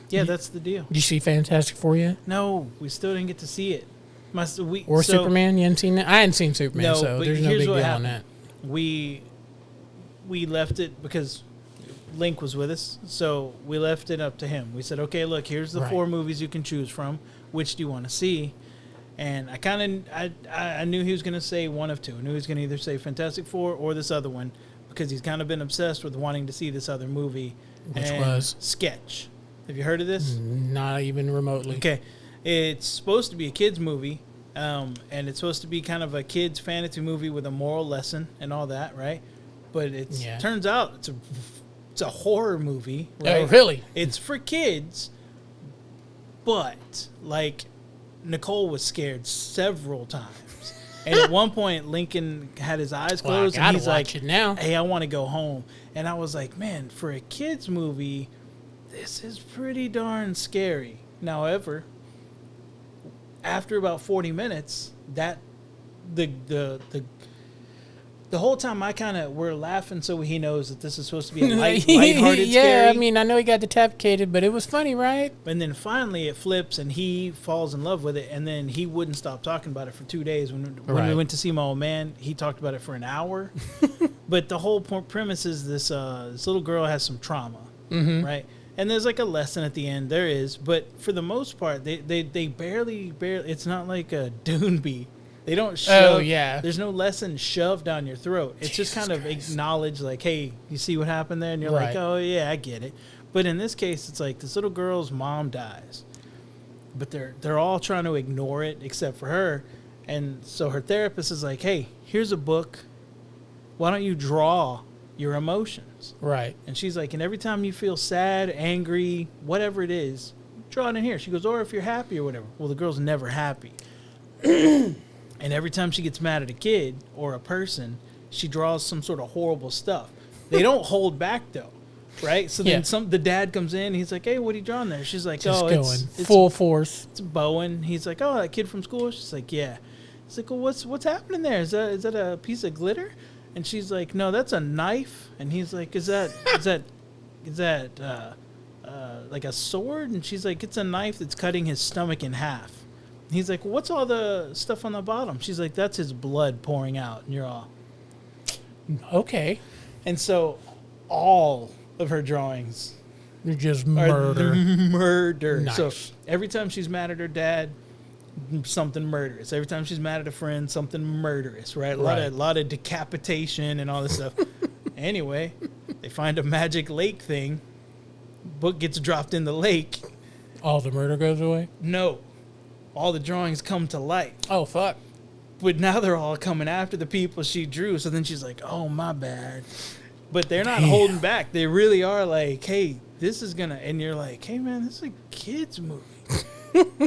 Yeah, that's the deal. Did you see Fantastic Four yet? No, we still didn't get to see it. Or So, Superman? You hadn't seen that? I hadn't seen Superman, No, so but there's no here's big what deal on happened. that. We left it because Link was with us, so we left it up to him. We said, okay, look, here's the Right. 4 movies you can choose from. Which do you want to see? And I knew he was going to say one of two. I knew he was going to either say Fantastic Four or this other one because he's kind of been obsessed with wanting to see this other movie. Which and was? Sketch. Have you heard of this? Not even remotely. Okay. It's supposed to be a kid's movie, and it's supposed to be kind of a kid's fantasy movie with a moral lesson and all that, right? But it Yeah. turns out it's a horror movie, Oh, right? really? It's for kids, but like Nicole was scared several times, and at one point Lincoln had his eyes Well, I closed, and gotta he's watch like, it now. "Hey, I want to go home." And I was like, "Man, for a kids movie, this is pretty darn scary." However, after about 40 minutes, that the whole time we're laughing so he knows that this is supposed to be a lighthearted yeah, scary. I mean, I know he got decapitated, but it was funny, right? And then finally it flips and he falls in love with it, and then he wouldn't stop talking about it for 2 days. When we Right. went to see my old man, he talked about it for an hour. But the whole premise is this little girl has some trauma, right? And there's like a lesson at the end. There is, but for the most part, they barely. It's not like a Dune beat. They don't shove. Oh, yeah. There's no lesson shoved down your throat. It's just Jesus kind of Christ. acknowledge, like, hey, you see what happened there? And you're like, Right. oh, yeah, I get it. But in this case, it's like this little girl's mom dies. But they're all trying to ignore it except for her. And so her therapist is like, hey, here's a book. Why don't you draw your emotions? Right. And she's like, and every time you feel sad, angry, whatever it is, draw it in here. She goes, or if you're happy or whatever. Well, the girl's never happy. And every time she gets mad at a kid or a person, she draws some sort of horrible stuff. They don't hold back though, right? So then Yeah. the dad comes in. He's like, "Hey, what are you drawing there?" She's like, Just "Oh, going it's full force. it's Bowen." He's like, "Oh, that kid from school." She's like, "Yeah." He's like, "Well, what's happening there? Is that a piece of glitter?" And she's like, "No, that's a knife." And he's like, "Is that like a sword?" And she's like, "It's a knife that's cutting his stomach in half." He's like, "What's all the stuff on the bottom?" She's like, "That's his blood pouring out." And you're all. Okay. And so all of her drawings You're just are murder. murder. Nice. So every time she's mad at her dad, something murderous. Every time she's mad at a friend, something murderous, right? A lot of decapitation and all this stuff. Anyway, they find a magic lake thing. Book gets dropped in the lake. All the murder goes away? No. All the drawings come to light. Oh, fuck. But now they're all coming after the people she drew. So then she's like, oh, my bad. But they're not Damn. holding back. They really are like, hey, this is going to... And you're like, hey, man, this is a kid's movie.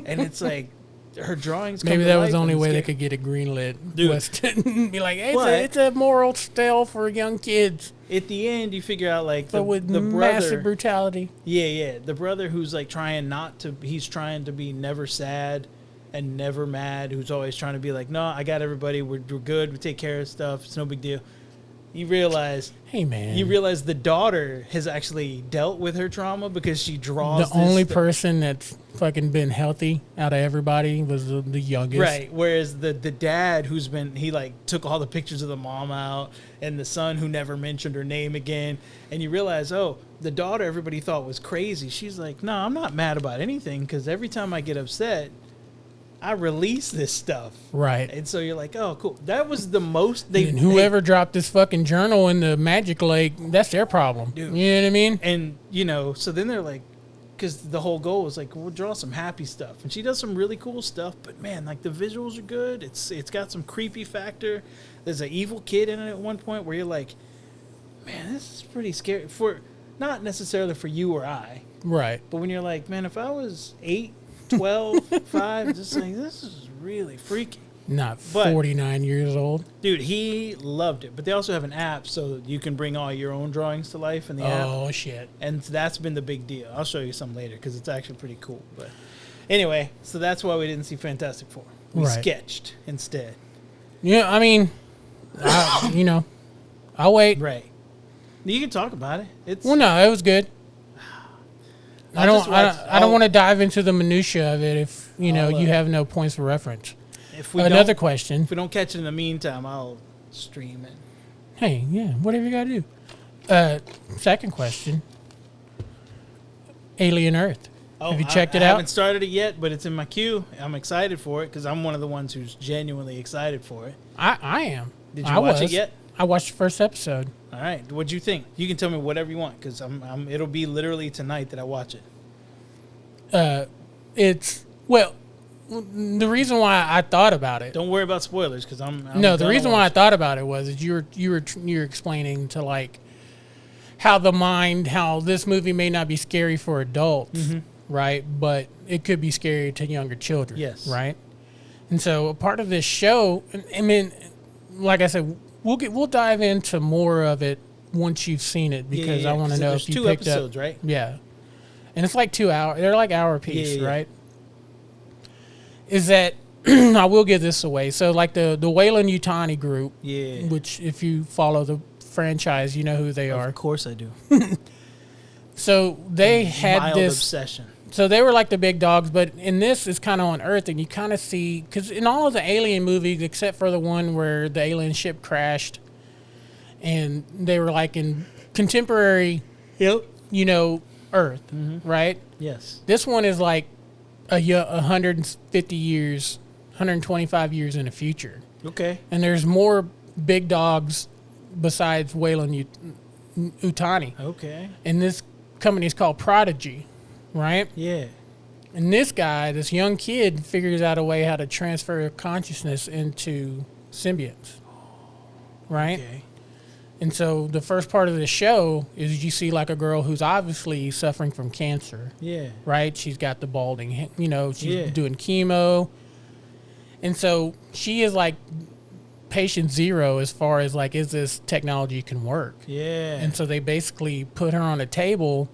And it's like, her drawings. Maybe come to that was life the only and way they scare- could get it greenlit. Dude. Was to be like, hey, But- it's a moral tale for young kids, At the end, you figure out like but with the massive brother. brutality. Yeah, the brother who's like trying not to. He's trying to be never sad and never mad. Who's always trying to be like, no, I got everybody. We're good. We take care of stuff. It's no big deal. You realize the daughter has actually dealt with her trauma because she draws The only this person that's fucking been healthy out of everybody was the youngest. right. Whereas the dad who's been he like took all the pictures of the mom out and the son who never mentioned her name again, and you realize, oh, the daughter everybody thought was crazy. She's like, no, I'm not mad about anything because every time I get upset, I release this stuff. Right. And so you're like, oh, cool. That was the most And whoever dropped this fucking journal in the Magic Lake, that's their problem. Dude. You know what I mean? And, you know, so then they're like, because the whole goal was like, we'll draw some happy stuff. And she does some really cool stuff, but man, like the visuals are good. It's got some creepy factor. There's an evil kid in it at one point where you're like, man, this is pretty scary. For not necessarily for you or I, Right. but when you're like, man, if I was 8, 12, 5, just like, this is really freaky. Not But- 49 years old. Dude, he loved it. But they also have an app so you can bring all your own drawings to life in the app. Oh, shit. And that's been the big deal. I'll show you some later because it's actually pretty cool. But anyway, so that's why we didn't see Fantastic Four. We Right. sketched instead. Yeah, I mean, I'll wait. Right. You can talk about it. It's Well, no, it was good. I don't want to dive into the minutia of it if you have no points of reference. If we Another don't, question. if we don't catch it in the meantime, I'll stream it. Hey, yeah, whatever you gotta do. Second question. Alien Earth. Oh, Have you checked it I out? haven't started it yet, but it's in my queue. I'm excited for it because I'm one of the ones who's genuinely excited for it. I am. Did you watch it yet? I watched the first episode. All right. What'd you think? You can tell me whatever you want because it'll be literally tonight that I watch it. The reason why I thought about it. Don't worry about spoilers because I'm No, the gonna reason why I watch thought about it was is you were explaining to like how this movie may not be scary for adults, Mm-hmm. right? But it could be scary to younger children, Yes. right? And so a part of this show, I mean, like I said, we'll dive into more of it once you've seen it because I want to know there's if you two picked episodes, up, right? yeah, and it's like 2 hours. They're like hour piece, Yeah. right? Is that I will give this away. So like the Weyland Yutani group, Yeah. which if you follow the franchise, you know who they are. Of course I do. So they had Mild this. obsession. So they were like the big dogs, but in this, it's kind of on Earth, and you kind of see because in all of the Alien movies, except for the one where the alien ship crashed, and they were like in contemporary, Yep. Earth, right? Yes. This one is like 150 years, 125 years in the future. Okay. And there's more big dogs besides Weyland Yutani. Okay. And this company is called Prodigy, right? Yeah. And this guy, this young kid, figures out a way how to transfer consciousness into symbionts, right? Okay. And so the first part of the show is you see like a girl who's obviously suffering from cancer, Yeah. right? She's got the balding, she's Yeah. doing chemo. And so she is like patient zero as far as like, is this technology can work? Yeah. And so they basically put her on a table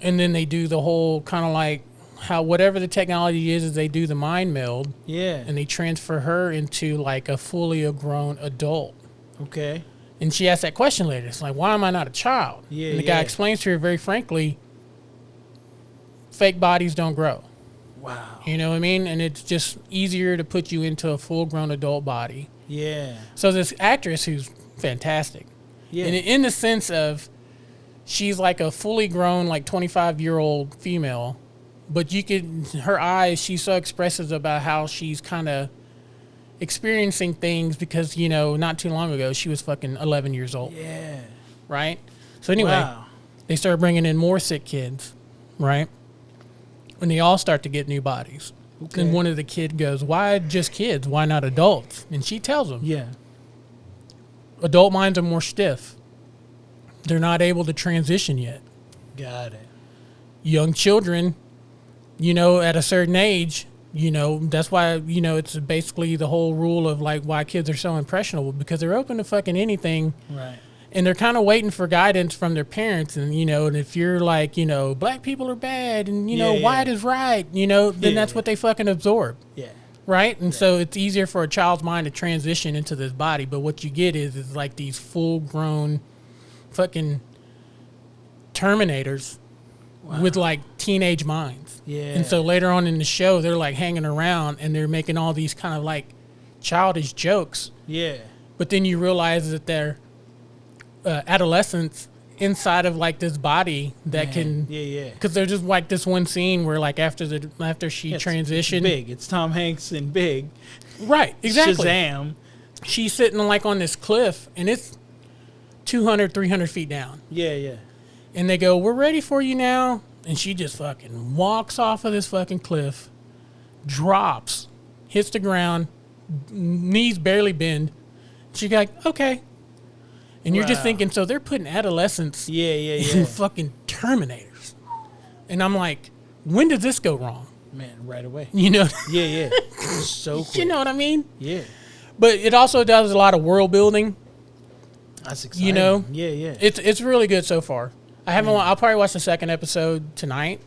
and then they do the whole kind of like how whatever the technology is they do the mind meld yeah. and they transfer her into like a fully grown adult. Okay. And she asks that question later. It's like, why am I not a child? Yeah, and the guy yeah. explains to her very frankly, fake bodies don't grow. Wow. You know what I mean? And it's just easier to put you into a full-grown adult body. Yeah. So this actress who's fantastic, Yeah. and in the sense of she's like a fully grown, like 25-year-old female, but you could, her eyes, she's so expressive about how she's kind of experiencing things because, not too long ago, she was fucking 11 years old, Yeah. right? So anyway, Wow. they started bringing in more sick kids, right? And they all start to get new bodies. Okay. And one of the kid goes, why just kids? Why not adults? And she tells them, Yeah. adult minds are more stiff. They're not able to transition yet. Got it. Young children, at a certain age, That's why, it's basically the whole rule of like why kids are so impressionable, because they're open to fucking anything. Right. And they're kind of waiting for guidance from their parents. And, and if you're like, black people are bad and, white is right, then that's what they fucking absorb. Yeah. Right? And so it's easier for a child's mind to transition into this body. But what you get is like these full grown fucking Terminators with like teenage minds. Yeah. And so later on in the show, they're like hanging around and they're making all these kind of like childish jokes. Yeah. But then you realize that they're adolescents inside of like this body that can. Yeah. Because there's just like this one scene where like after she transitioned. It's Big. It's Tom Hanks in Big. Right. Exactly. Shazam. She's sitting like on this cliff and it's 200, 300 feet down. Yeah. And they go, "We're ready for you now." And she just fucking walks off of this fucking cliff, drops, hits the ground, knees barely bend. She's like, "Okay." And you're just thinking, so they're putting adolescents in fucking Terminators. And I'm like, when did this go wrong? Man, right away. Yeah. So quick. You know what I mean? Yeah. But it also does a lot of world building. That's exciting. Yeah. It's really good so far. I'll probably watch the second episode tonight.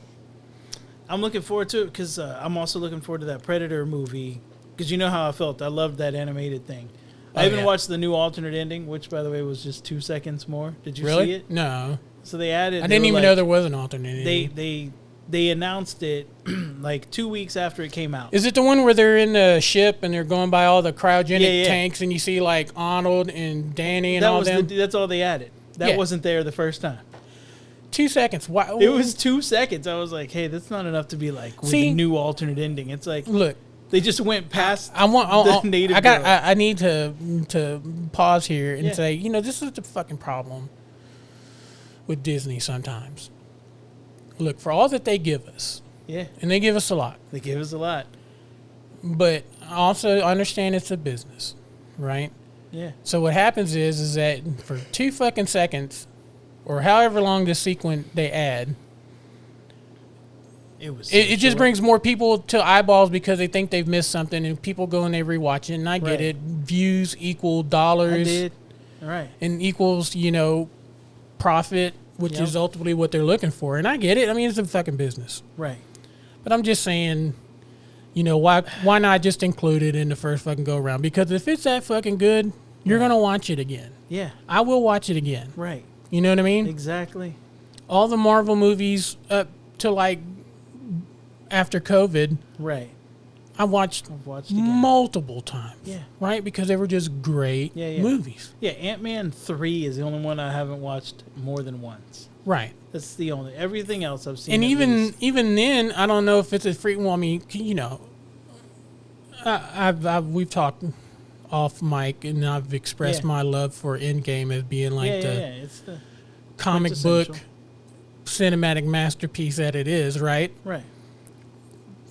I'm looking forward to it because I'm also looking forward to that Predator movie, because you know how I felt. I loved that animated thing. I even watched the new alternate ending, which, by the way, was just 2 seconds more. Did you see it? No. So they added. I didn't even know there was an alternate ending. They announced it like 2 weeks after it came out. Is it the one where they're in the ship and they're going by all the cryogenic tanks and you see like Arnold and Danny and all them? That's all they added. That wasn't there the first time. 2 seconds. Why? It was 2 seconds. I was like, hey, that's not enough to be like with the new alternate ending. It's like, look. They just went past the native. I need to pause here and say, this is the fucking problem with Disney sometimes. Look, for all that they give us, and they give us a lot. They give us a lot, but also understand it's a business, right? Yeah. So what happens is that for 2 fucking seconds, or however long this sequence they add. It just brings more people to eyeballs because they think they've missed something, and people go and they rewatch it. And I get it. Views equal dollars. I did. Right. And equals, profit, which is ultimately what they're looking for. And I get it. I mean, it's a fucking business. Right. But I'm just saying, why not just include it in the first fucking go around? Because if it's that fucking good, you're gonna watch it again. Yeah. I will watch it again. Right. You know what I mean? Exactly. All the Marvel movies up to like after COVID, right? I've watched multiple times. Yeah. Right? Because they were just great movies. Yeah, Ant-Man 3 is the only one I haven't watched more than once. Right. That's the only. Everything else I've seen. And even then, I don't know if it's a free. Well, I mean, we've talked off mic, and I've expressed my love for Endgame as being like it's the comic book cinematic masterpiece that it is. Right. Right.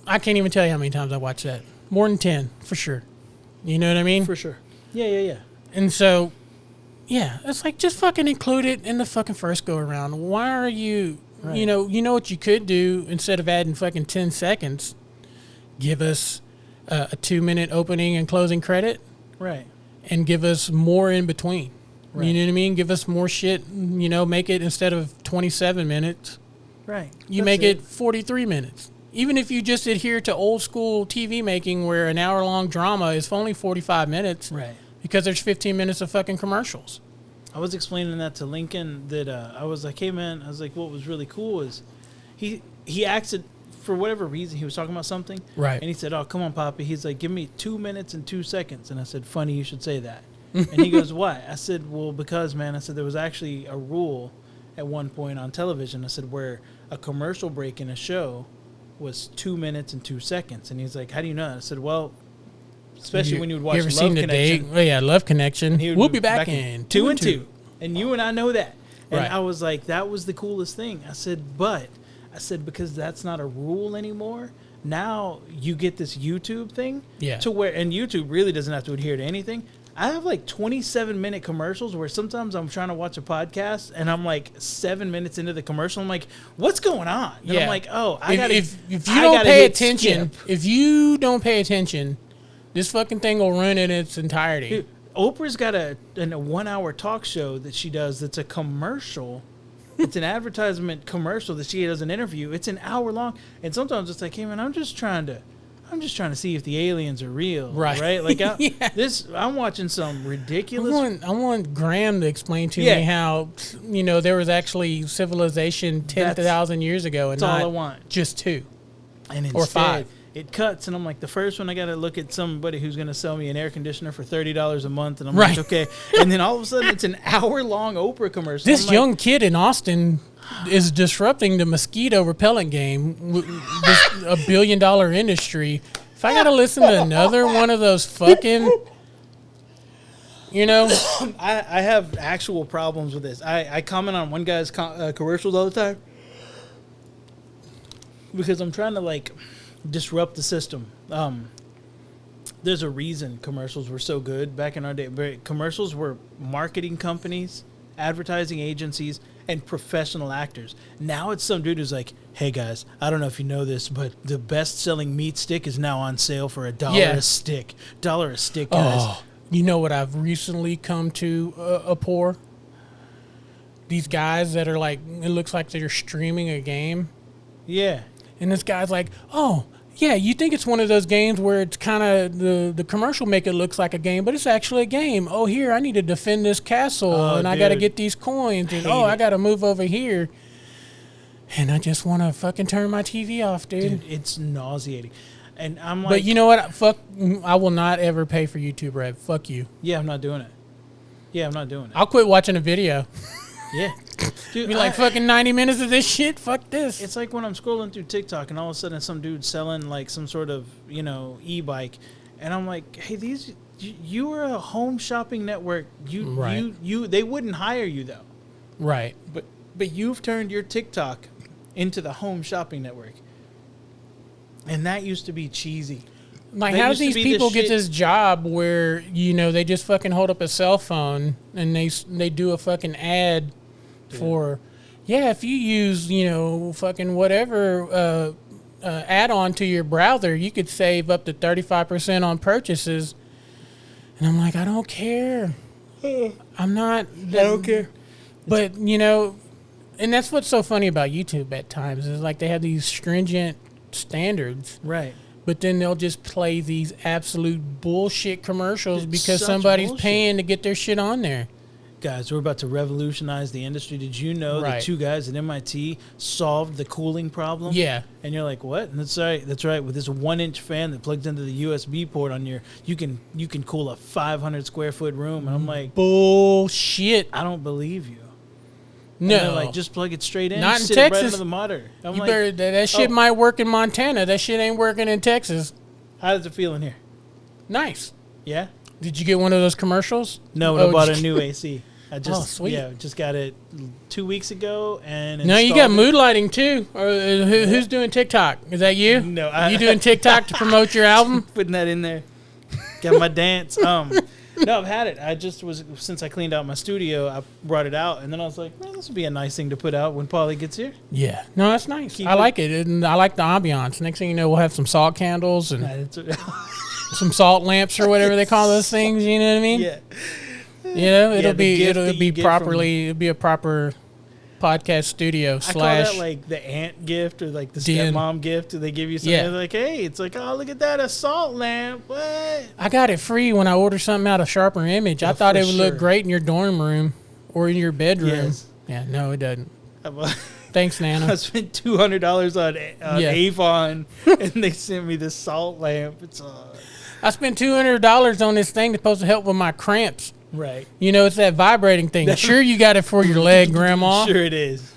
I can't even tell you how many times I watched that. More than 10, for sure. You know what I mean? For sure. Yeah. And so, it's like, just fucking include it in the fucking first go around. Why are you, you know what you could do instead of adding fucking 10 seconds? Give us a 2-minute opening and closing credit. Right. And give us more in between. Right. You know what I mean? Give us more shit, make it instead of 27 minutes. Right. You make it 43 minutes. Even if you just adhere to old school TV making where an hour-long drama is only 45 minutes. Right. Because there's 15 minutes of fucking commercials. I was explaining that to Lincoln that I was like, hey, man, I was like, what was really cool is he acted, for whatever reason, he was talking about something. Right. And he said, oh, come on, Poppy. He's like, give me 2 minutes and 2 seconds. And I said, funny you should say that. And he goes, why? I said, well, because, man, I said, there was actually a rule at one point on television. I said, where a commercial break in a show was 2 minutes and 2 seconds. And he's like, how do you know that? I said, well, especially when you would watch Love Connection. Love Connection. We'll be back in 2 and 2. And you and I know that. And right. I was like, that was the coolest thing. I said, because that's not a rule anymore. Now you get this YouTube thing to where, and YouTube really doesn't have to adhere to anything. I have like 27-minute commercials where sometimes I'm trying to watch a podcast and I'm like 7 minutes into the commercial. I'm like, what's going on? And I'm like, oh, if you don't pay attention, if you don't pay attention, this fucking thing will run in its entirety. Dude, Oprah's got a 1 hour talk show that she does that's a commercial. It's an advertisement commercial that she does an interview. It's an hour long. And sometimes it's like, hey man, I'm just trying to see if the aliens are real. Right? Like I'm watching some ridiculous. I want Graham to explain to me how, there was actually civilization 10,000 years ago and that's not all I want. Just 2 and instead, or 5. It cuts, and I'm like, the first one I got to look at somebody who's going to sell me an air conditioner for $30 a month, and I'm like, okay. And then all of a sudden, it's an hour-long Oprah commercial. This young kid in Austin is disrupting the mosquito repellent game, this $1 billion industry. If I got to listen to another one of those fucking, I have actual problems with this. I comment on one guy's commercials all the time because I'm trying to, like, disrupt the system. There's a reason commercials were so good back in our day. Commercials were marketing companies, advertising agencies, and professional actors. Now it's some dude who's like, hey guys, I don't know if you know this, but the best-selling meat stick is now on sale for $1 a stick. $1 a stick, guys. Oh, you know what I've recently come to abhor? These guys that are like, it looks like they're streaming a game. Yeah. And this guy's like, oh, yeah, you think it's one of those games where it's kind of the commercial make it looks like a game, but it's actually a game. Oh, here, I need to defend this castle, and I got to get these coins, and I got to move over here. And I just want to fucking turn my TV off, dude. It's nauseating. And I'm like... But you know what? I will not ever pay for YouTube Red. Fuck you. Yeah, I'm not doing it. I'll quit watching a video. Yeah. Dude, be like, fucking 90 minutes of this shit? Fuck this. It's like when I'm scrolling through TikTok and all of a sudden some dude selling like some sort of, e-bike. And I'm like, hey, you are a home shopping network. They wouldn't hire you though. Right. But you've turned your TikTok into the home shopping network. And that used to be cheesy. Like, how do these people get this job where, they just fucking hold up a cell phone and they do a fucking ad for, if you use, fucking whatever add-on to your browser, you could save up to 35% on purchases. And I'm like, I don't care. I don't care. But, and that's what's so funny about YouTube at times is like they have these stringent standards. Right. But then they'll just play these absolute bullshit commercials because somebody's paying to get their shit on there. Guys, we're about to revolutionize the industry. Did you know that 2 guys at MIT solved the cooling problem? Yeah. And you're like, what? And that's right. With this 1-inch fan that plugs into the USB port on you can cool a 500 square foot room. And I'm like, bullshit. I don't believe you. No. And they're like, just plug it straight in. Not in sit Texas. It right under the monitor. I'm like, that shit might work in Montana. That shit ain't working in Texas. How does it feel in here? Nice. Yeah? Did you get one of those commercials? No, I bought a new AC. Sweet. Yeah, just got it 2 weeks ago. And no, you got mood lighting too. Or who's doing TikTok? Is that you? No, you doing TikTok to promote your album? Putting that in there. Got my dance. No, I've had it. Since I cleaned out my studio, I brought it out, and then I was like, man, this would be a nice thing to put out when Paulie gets here. Yeah. No, that's nice. I like it, and I like the ambiance. Next thing you know, we'll have some salt candles and some salt lamps or whatever they call those things. You know what I mean? Yeah. It'll be a proper podcast studio / I call that like the aunt gift or like the stepmom gift. They give you something like, hey, it's like, oh, look at that, a salt lamp. What? I got it free when I ordered something out of Sharper Image. I thought it would look great in your dorm room or in your bedroom. Yes. Yeah, no, it doesn't. Thanks, Nana. I spent $200 on Avon, and they sent me this salt lamp. I spent $200 on this thing that's supposed to help with my cramps. Right. It's that vibrating thing. Sure, you got it for your leg, Grandma. Sure it is.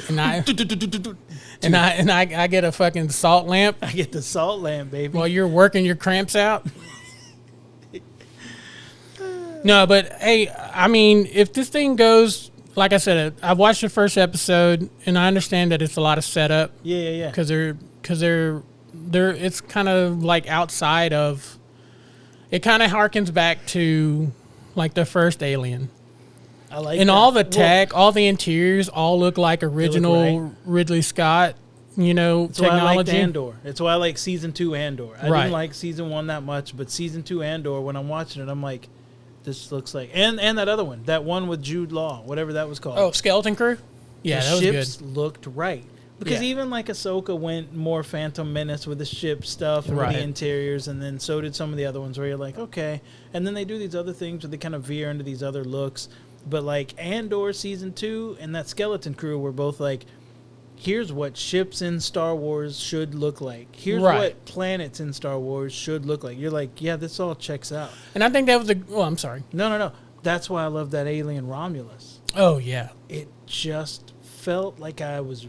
And I get a fucking salt lamp. I get the salt lamp, baby. While you're working your cramps out. No, but hey, I mean, if this thing goes, like I said, I watched the first episode, and I understand that it's a lot of setup. Yeah. Because they're it's kind of like outside of. it kind of harkens back to like the first Alien. I like And that. all the tech, all the interiors, all look like original right. Ridley Scott, That's why I like technology. Andor. It's why I like season 2 Andor. I Right. didn't like season 1 that much, but season 2 Andor, when I'm watching it, I'm like, this looks like, and that other one, that one with Jude Law, whatever that was called. Oh, Skeleton Crew? Yeah, the that was ships good. looked right. Because Yeah. even like Ahsoka went more Phantom Menace with the ship stuff and with Right. the interiors, and then so did some of the other ones where you're like, okay. And then they do these other things where they kind of veer into these other looks. But like Andor season 2 and that Skeleton Crew were both like, here's what ships in Star Wars should look like. Here's Right. what planets in Star Wars should look like. You're like, yeah, this all checks out. And I think that was oh, I'm sorry. No. That's why I love that Alien Romulus. Oh, yeah. It just felt like I was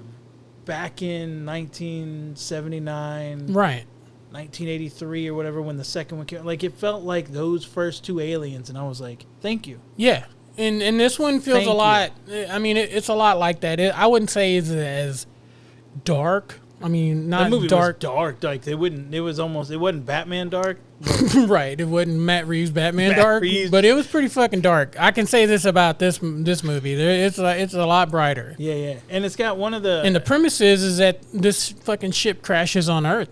back in 1979, Right. 1983 or whatever when the second one came. Like, it felt like those first 2 Aliens, and I was like, thank you. Yeah. And this one feels Thank a you. lot, I mean, it's a lot like that. I wouldn't say it's as dark. I mean, That not movie dark. was dark. Like, it wasn't Batman dark. Right. It wasn't Matt Reeves Batman Matt dark, Reeves. but it was pretty fucking dark. I can say this about this movie. It's a lot brighter. Yeah. And it's got one of the... And the premise is that this fucking ship crashes on Earth.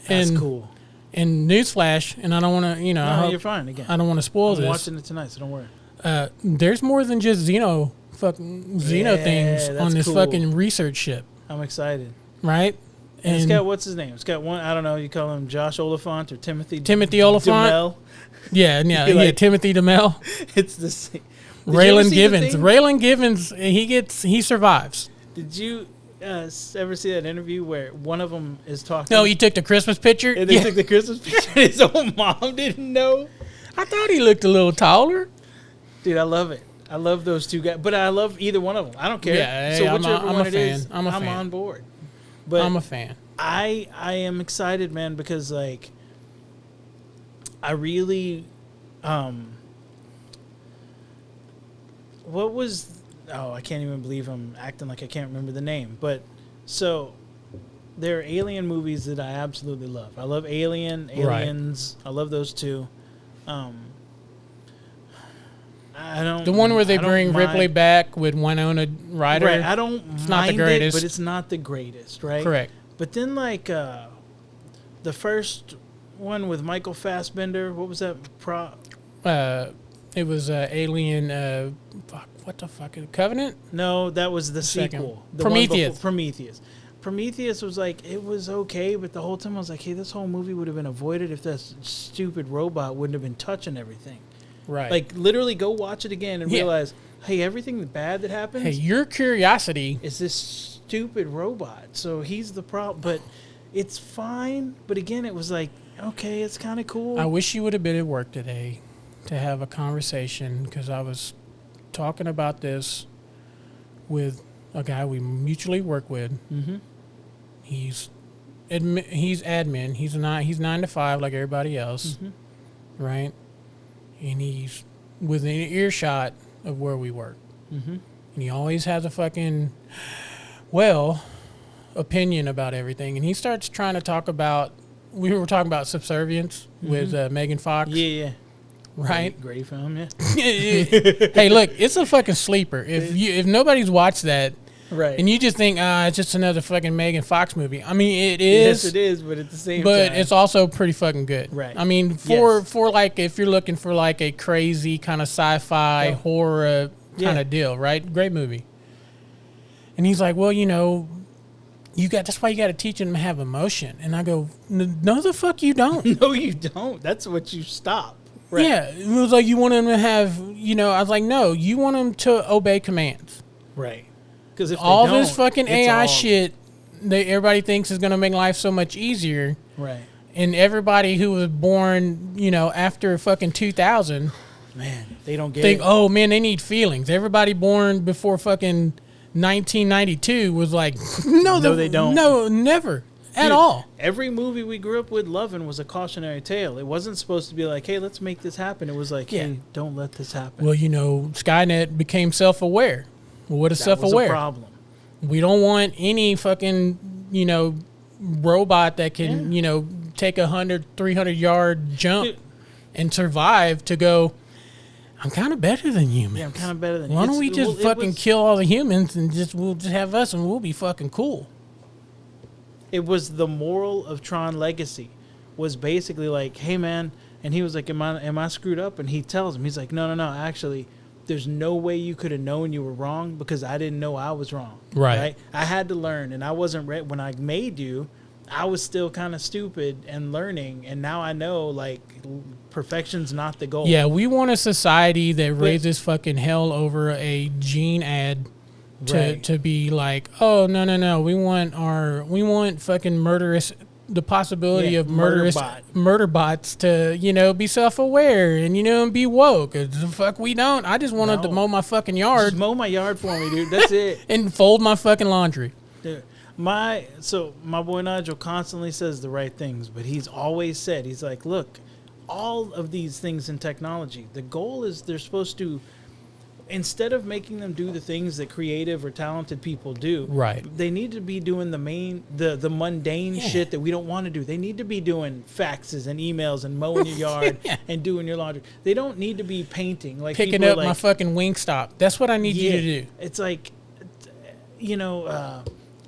that's cool. And newsflash, and I don't want to, I No, hope- you're fine again. I don't want to spoil I'm this. watching it tonight, so don't worry. There's more than just Xeno Yeah, things on that's this cool. fucking research ship, I'm excited. right? And it's got, what's his name? It's got one, I don't know, you call him Josh Oliphant or Timothy Oliphant. DeMille. yeah, Like- Timothy DeMille, It's the same. Did you ever Raylan see the Givens. thing? Raylan Givens, he survives. Did you ever see that interview where one of them is talking? No, he took the Christmas picture. and they Yeah. took the Christmas picture. And his own mom didn't know. I thought he looked a little taller. Dude, I love it. I love those two guys, but I love either one of them. I don't care. Yeah, so I'm a- whichever I'm a one it fan. is, I'm a fan. on board. But I'm a fan. I am excited, man, because like I really what was I can't even believe I'm acting like I can't remember the name. But so there are Alien movies that I absolutely love. I love Alien, Aliens. I love those two. I don't The one where they I don't bring mind- Ripley back with Winona Ryder. Right, I don't It's mind not the it, greatest. but it's not the greatest, right? Correct. But then, like, the first one with Michael Fassbender, what was that? It was Alien. What the fuck? Covenant? No, that was the Second. sequel. The one before- Prometheus. Prometheus. Prometheus was like, it was okay, but the whole time I was like, hey, this whole movie would have been avoided if that stupid robot wouldn't have been touching everything. Right. Like, literally go watch it again and Yeah. realize, hey, everything bad that happens hey, your curiosity. is this stupid robot. So he's the problem. But it's fine. But again, it was like, okay, it's kind of cool. I wish you would have been at work today to have a conversation because I was talking about this with a guy we mutually work with. Mm-hmm. He's admin. He's 9 to 5 like everybody else, Mm-hmm. right? And he's within earshot of where we work. Mm-hmm. And he always has a fucking opinion about everything. And he starts trying to talk about. We were talking about Subservience with Megan Fox, Yeah. right? Great film, yeah. Hey, look, it's a fucking sleeper. If nobody's watched that, Right. and you just think, it's just another fucking Megan Fox movie. I mean, it is. Yes, it is, but at the same But time. it's also pretty fucking good. Right. I mean, Yes. for like if you're looking for like a crazy kind of sci-fi Yeah. horror kind Yeah. of deal, right? Great movie. And he's like, well, that's why you got to teach them to have emotion. And I go, no, the fuck you don't. No, you don't. That's what you stop. Right. Yeah, it was like you want them to have, I was like, no, you want them to obey commands. Right. Because if All they don't, this fucking it's AI all- shit that everybody thinks is gonna make life so much easier. Right. And everybody who was born, after fucking 2000 Man, they don't get think, it. oh man, they need feelings. Everybody born before fucking 1992 was like, no, they don't. No, never at Dude, all. Every movie we grew up with loving was a cautionary tale. It wasn't supposed to be like, hey, let's make this happen. It was like, Yeah. hey, don't let this happen. Well, Skynet became self-aware. Well, what is that was a self-aware? problem. We don't want any fucking, robot that can, take 100, 300 yard jump. Dude, and survive to go, I'm kind of better than humans. Yeah, I'm kind of better than. Why don't we just fucking kill all the humans and we'll just have us and we'll be fucking cool. It was the moral of Tron Legacy, was basically like, hey man, and he was like, am I screwed up? And he tells him, he's like, no, actually, there's no way you could have known you were wrong because I didn't know I was wrong. Right. I had to learn, and I wasn't ready when I made you. I was still kind of stupid and learning, and now I know like perfection's not the goal. Yeah, we want a society that raises fucking hell over a gene ad to be like, oh no, we want fucking the possibility of murder bots to be self-aware and and be woke. The fuck we don't. I just wanted to mow my fucking yard. Just mow my yard for me, dude. That's it. And fold my fucking laundry. Dude. My boy Nigel constantly says the right things, but he's always said, he's like, look, all of these things in technology, the goal is they're supposed to, instead of making them do the things that creative or talented people do, right, they need to be doing the mundane shit that we don't want to do. They need to be doing faxes and emails and mowing your yard and doing your laundry. They don't need to be painting, like picking up my fucking Wingstop. That's what I need you to do. It's like,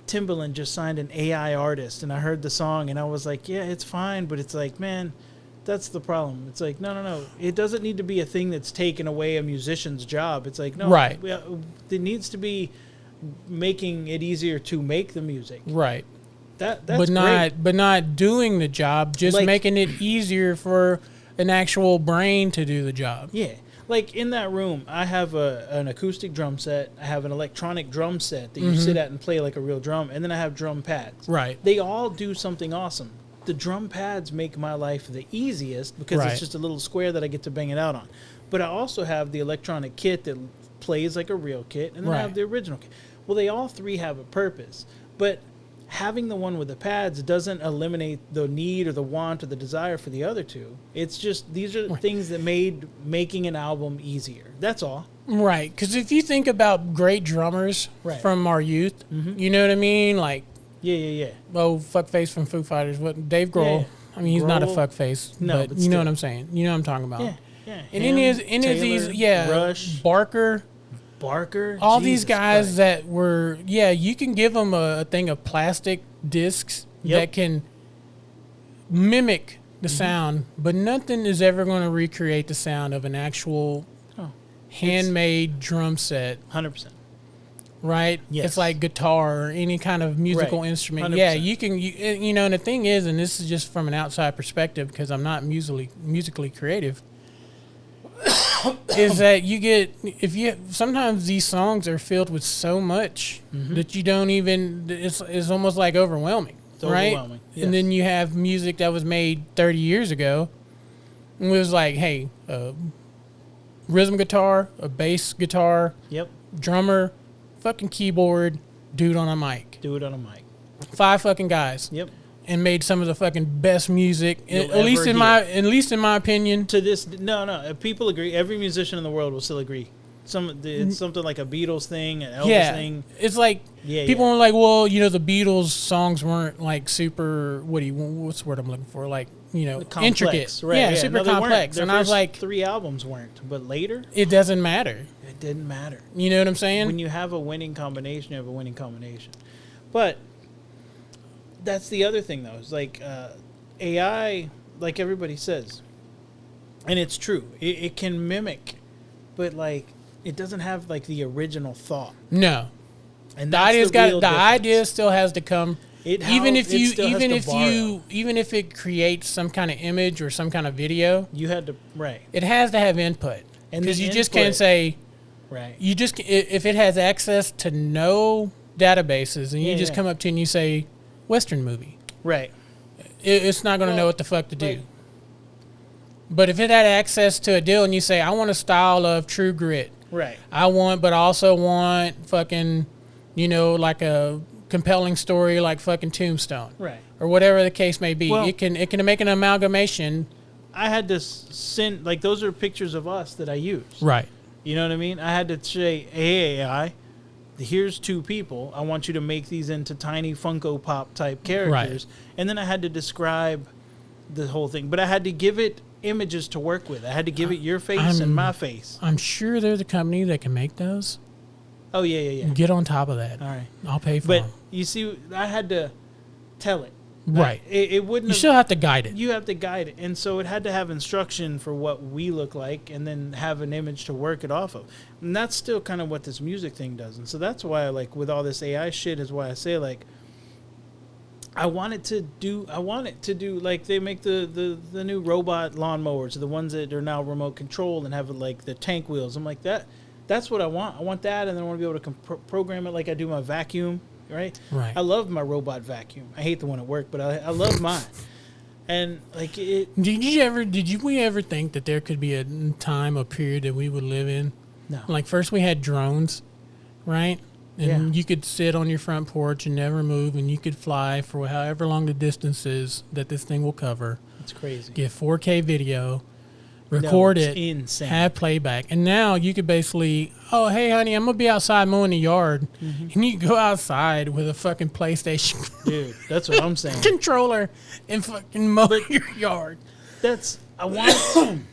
Timbaland just signed an AI artist, and I heard the song, and I was like, yeah, it's fine, but it's like, man, that's the problem. It's like, no. It doesn't need to be a thing that's taken away a musician's job. It's like, no, right. It needs to be making it easier to make the music. Right. That's great. But not doing the job, just making it easier for an actual brain to do the job. Yeah. Like in that room, I have an acoustic drum set. I have an electronic drum set that you sit at and play like a real drum. And then I have drum pads. Right. They all do something awesome. The drum pads make my life the easiest because it's just a little square that I get to bang it out on. But I also have the electronic kit that plays like a real kit. And then I have the original kit. Well, they all three have a purpose. But having the one with the pads doesn't eliminate the need or the want or the desire for the other two. It's just these are the things that made making an album easier. That's all. Right. Because if you think about great drummers from our youth, you know what I mean? Like, yeah. Oh, fuckface from Foo Fighters. What Dave Grohl. Yeah. I mean, he's not a fuckface. No, but you know what I'm saying. You know what I'm talking about. Yeah. And any of these, Rush, Barker, all these guys Christ. that were, you can give them a thing of plastic discs that can mimic the sound, but nothing is ever going to recreate the sound of an actual handmade drum set. 100%. Right? Yes. It's like guitar or any kind of musical instrument. 100%. Yeah, you can, and the thing is, and this is just from an outside perspective because I'm not musically creative, is that sometimes these songs are filled with so much that you don't even, it's almost like overwhelming. It's overwhelming. Yes. And then you have music that was made 30 years ago and it was like, hey, rhythm guitar, a bass guitar, drummer, fucking keyboard, dude on a mic. 5 fucking guys. Yep. And made some of the fucking best music, at least in my opinion. To this, no, people agree. Every musician in the world will still agree. It's something like a Beatles thing, an Elvis thing. It's like people are like, well, the Beatles songs weren't like super. What's the word I'm looking for? Like complex, intricate, right? Super complex. And I was like, 3 albums weren't, but later it doesn't matter. It didn't matter. You know what I'm saying? When you have a winning combination, you have a winning combination. But that's the other thing, though. It's like AI, like everybody says, and it's true. It can mimic, but like it doesn't have like the original thought. No, and the idea still has to come. Even if it creates some kind of image or some kind of video, you had to It has to have input, because you just can't say You just if it has access to no databases, and you just come up to it and you say Western movie, it's not going to know what the fuck to do. But if it had access to a deal and you say, I want a style of True Grit, but I also want fucking, like a compelling story like fucking Tombstone, or whatever the case may be, it can make an amalgamation. I had to send, like, those are pictures of us that I use, you know what I mean? I had to say, hey AI, here's 2 people. I want you to make these into tiny Funko Pop type characters. And then I had to describe the whole thing. But I had to give it images to work with. I had to give it your face and my face. I'm sure they're the company that can make those. Oh yeah. Get on top of that. All right. I'll pay for But them. you see, I had to tell it. Right. It wouldn't. You still have to guide it. You have to guide it, and so it had to have instruction for what we look like, and then have an image to work it off of. And that's still kind of what this music thing does. And so that's why, like, with all this AI shit, is why I say, like, I want it to do like they make the new robot lawnmowers, the ones that are now remote controlled and have like the tank wheels. I'm like that. That's what I want. I want that, and then I want to be able to program it like I do my vacuum. Right. I love my robot vacuum. I hate the one at work, but I love mine. And like it. Did we ever think that there could be a time, a period that we would live in? No. Like first we had drones, right? And Yeah. you could sit on your front porch and never move, and you could fly for however long the distance is that this thing will cover. It's crazy. Get 4K video, record it's it, insane. have playback. And now you could basically, oh, hey, honey, I'm going to be outside mowing the yard. And you go outside with a fucking PlayStation Dude, that's what I'm saying. controller and fucking mow your yard. I want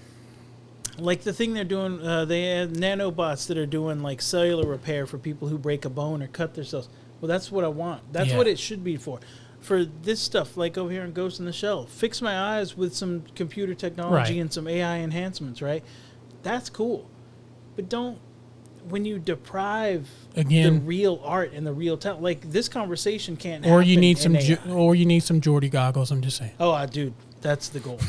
like the thing they're doing. They have nanobots that are doing like cellular repair for people who break a bone or cut themselves. Well, that's what I want. That's Yeah. what it should be for. For this stuff, like over here in Ghost in the Shell, fix my eyes with some computer technology Right. and some AI enhancements, right? That's cool. But don't, when you deprive Again. the real art and the real talent, like this conversation can't Or happen you need in AI. or you need some Geordie goggles, I'm just saying. Oh, dude, that's the goal.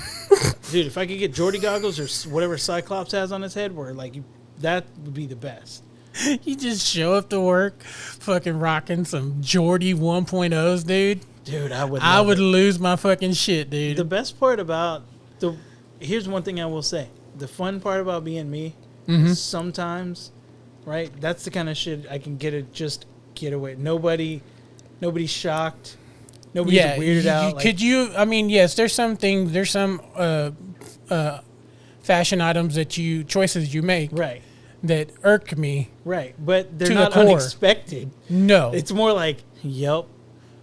Dude, if I could get Geordie goggles or whatever Cyclops has on his head, where like that would be the best. You just show up to work fucking rocking some Geordie 1.0s, dude. Dude, I would. I love would it. lose my fucking shit, dude. The best part about here's one thing I will say. The fun part about being me, is sometimes, right? That's the kind of shit I can get away. Nobody's shocked. Nobody's weirded out. Could you? I mean, yes. There's some things. There's some fashion items choices you make right, that irk me. right, but they're To the not core. unexpected. No. It's more like, yep,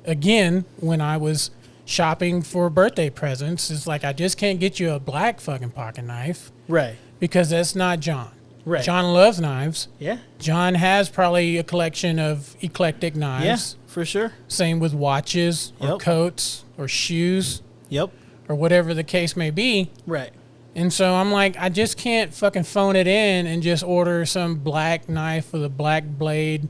Again, when I was shopping for birthday presents, it's like I just can't get you a black fucking pocket knife right, because that's not John. right, John loves knives. yeah, John has probably a collection of eclectic knives. yeah, for sure, Same with watches or Yep. coats or shoes yep, or whatever the case may be. right. And so I'm like, I just can't fucking phone it in and just order some black knife with a black blade.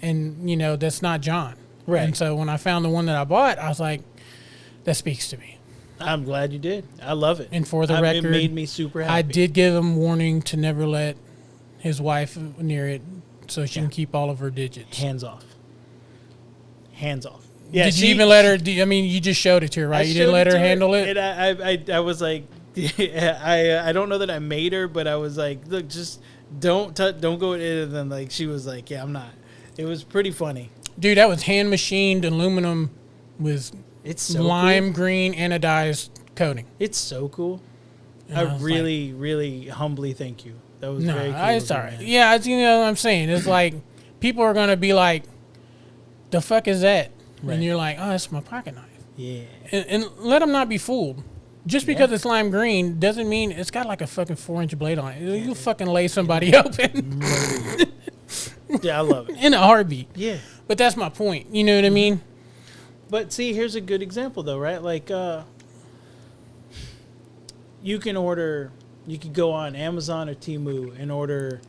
And, that's not John. Right. And so when I found the one that I bought, I was like, that speaks to me. I'm glad you did. I love it. And for the it record, made me super happy. I did give him warning to never let his wife near it so she can keep all of her digits. Hands off. Hands off. Yeah, Did you even let her? You just showed it to her, right? You didn't let her handle it. And I was like, I don't know that I made her, but I was like, look, just don't go in. And then like she was like, yeah, I'm not. It was pretty funny. Dude, that was hand machined aluminum with It's so lime cool. green anodized coating. It's so cool. And I was really, really humbly thank you. That was like, very cool. it's of all you, right. man. Yeah, what I'm saying. It's like people are gonna be like, "The fuck is that?" Right. And you're like, "Oh, it's my pocket knife." Yeah. And let them not be fooled. Just because it's lime green doesn't mean it's got like a fucking 4-inch blade on it. You'll fucking lay somebody open Yeah, I love it. in a heartbeat. Yeah. But that's my point. You know what I mean? But see, here's a good example though, right? Like you could go on Amazon or Temu and order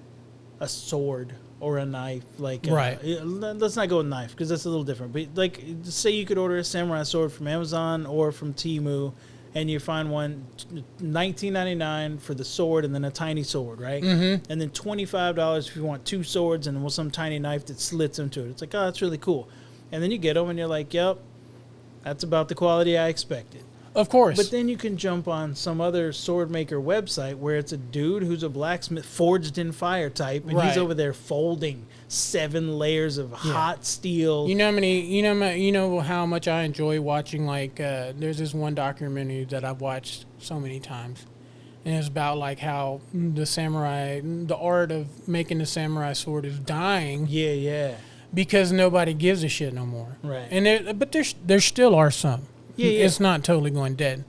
a sword or a knife. Like Right. let's not go with knife because that's a little different. But like, say you could order a samurai sword from Amazon or from Temu, and you find one $19.99 for the sword and then a tiny sword, right? Mm-hmm. And then $25 if you want two swords and then some tiny knife that slits into it. It's like, oh, that's really cool. And then you get them and you're like, yep, that's about the quality I expected. Of course. But then you can jump on some other sword maker website where it's a dude who's a blacksmith, forged in fire type, and he's Right. over there folding 7 layers of hot steel. You know how many? You know how much I enjoy watching. Like, there's this one documentary that I've watched so many times, and it's about like how the art of making the samurai sword is dying Yeah. because nobody gives a shit no more. Right. And there still are some. Yeah. It's not totally going dead,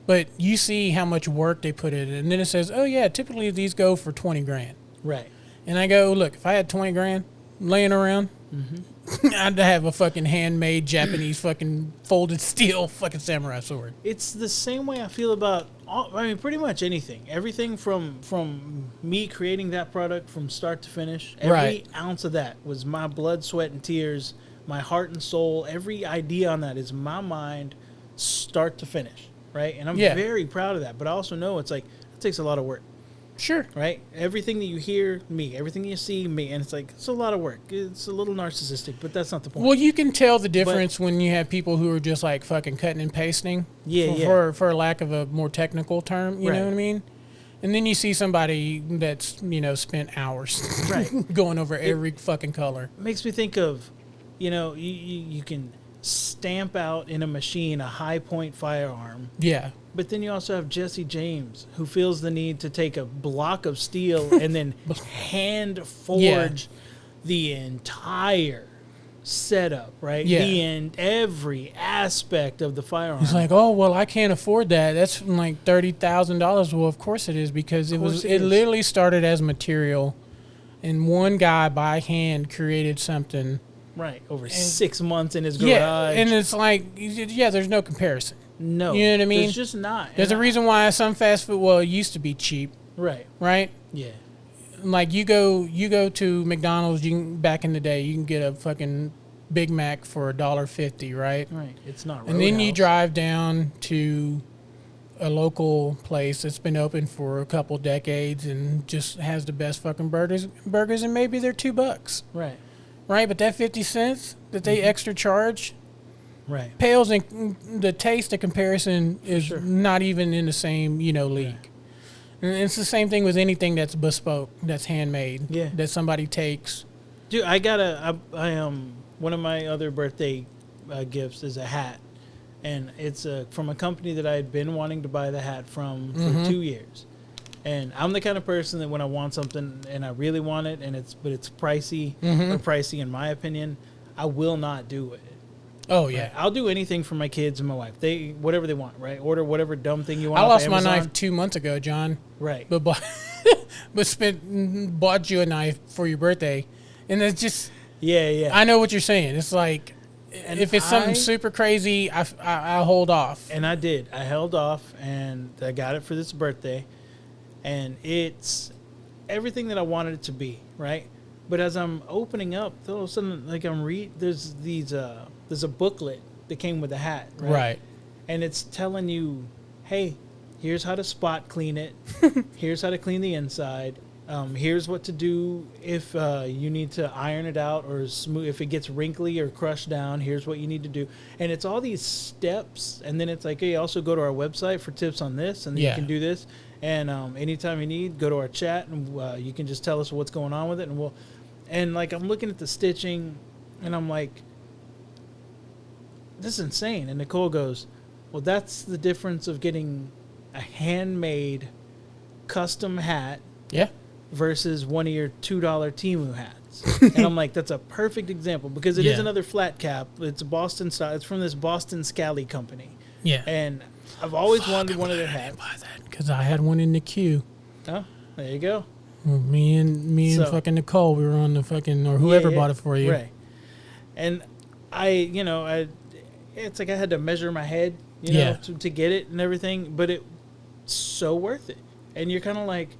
but you see how much work they put in it, and then it says, oh yeah, typically these go for 20 grand. Right. And I go, look, if I had 20 grand laying around, I'd have a fucking handmade Japanese fucking folded steel fucking samurai sword. It's the same way I feel about pretty much anything. Everything from me creating that product from start to finish. Every Right. ounce of that was my blood, sweat, and tears, my heart and soul. Every idea on that is my mind, start to finish, right? And I'm Yeah. very proud of that. But I also know it's like it takes a lot of work, Sure. right? Everything that you hear, me. Everything you see, me. And it's like it's a lot of work. It's a little narcissistic, but that's not the point. Well, you can tell the difference when you have people who are just like fucking cutting and pasting. Yeah, For lack of a more technical term, you Right. know what I mean? And then you see somebody that's, spent hours Right. going over every fucking color. Makes me think of, you can stamp out in a machine a high point firearm, Yeah. but then you also have Jesse James who feels the need to take a block of steel and then hand forge the entire setup, right? Yeah. Every aspect of the firearm. It's like, oh well, I can't afford that. That's like $30,000. Well, of course it is, because it is. literally started as material, and one guy by hand created something. right, over 6 months in his Yeah, garage. and it's like, there's no comparison. no, you know what I mean? There's just not. There's a And reason why some fast food, well, it used to be cheap, right, right? yeah, Like you go to McDonald's, back in the day, you can get a fucking Big Mac for $1.50, right? right. It's not. And then you Roadhouse. drive down to a local place that's been open for a couple decades and just has the best fucking burgers, and maybe they're $2, Right, right? But that 50 cents that they extra charge right. pales in the taste. The comparison is Sure. not even in the same league. And it's the same thing with anything that's bespoke, that's handmade, Yeah. that somebody takes. Dude, I one of my other birthday gifts is a hat, and it's from a company that I had been wanting to buy the hat from for 2 years. And I'm the kind of person that when I want something and I really want it, but it's pricey or pricey in my opinion, I will not do it. Oh yeah, I'll do anything for my kids and my wife. They whatever they want, right? Order whatever dumb thing you want. I off lost my Amazon. knife 2 months ago, John. Right. But bought you a knife for your birthday, and it's just, Yeah. I know what you're saying. It's like, And if it's something I- super crazy, I hold off. And I did. I held off, and I got it for this birthday, and it's everything that I wanted it to be, right? But as I'm opening up, all of a sudden, like there's a booklet that came with the hat, right? Right. And it's telling you, hey, here's how to spot clean it. Here's how to clean the inside. Here's what to do if you need to iron it out or smooth. If it gets wrinkly or crushed down, here's what you need to do. And it's all these steps. And then it's like, hey, also go to our website for tips on this. And then you can do this. And anytime you need, go to our chat. And you can just tell us what's going on with it. And like, I'm looking at the stitching. And I'm like, this is insane. And Nicole goes, well, that's the difference of getting a handmade custom hat Yeah. versus one of your $2 Temu hats. And I'm like, that's a perfect example because it is Yeah. another flat cap. It's a Boston style. It's from this Boston Scally company. Yeah. And I've always wanted one of their hats. Buy that because I had one in the queue. Oh, there you go. Me and So- fucking Nicole, we were on the fucking, or whoever Yeah, bought it for you. Right. And it's like I had to measure my head, Yeah. to get it and everything, but it's so worth it. And you're kind of like,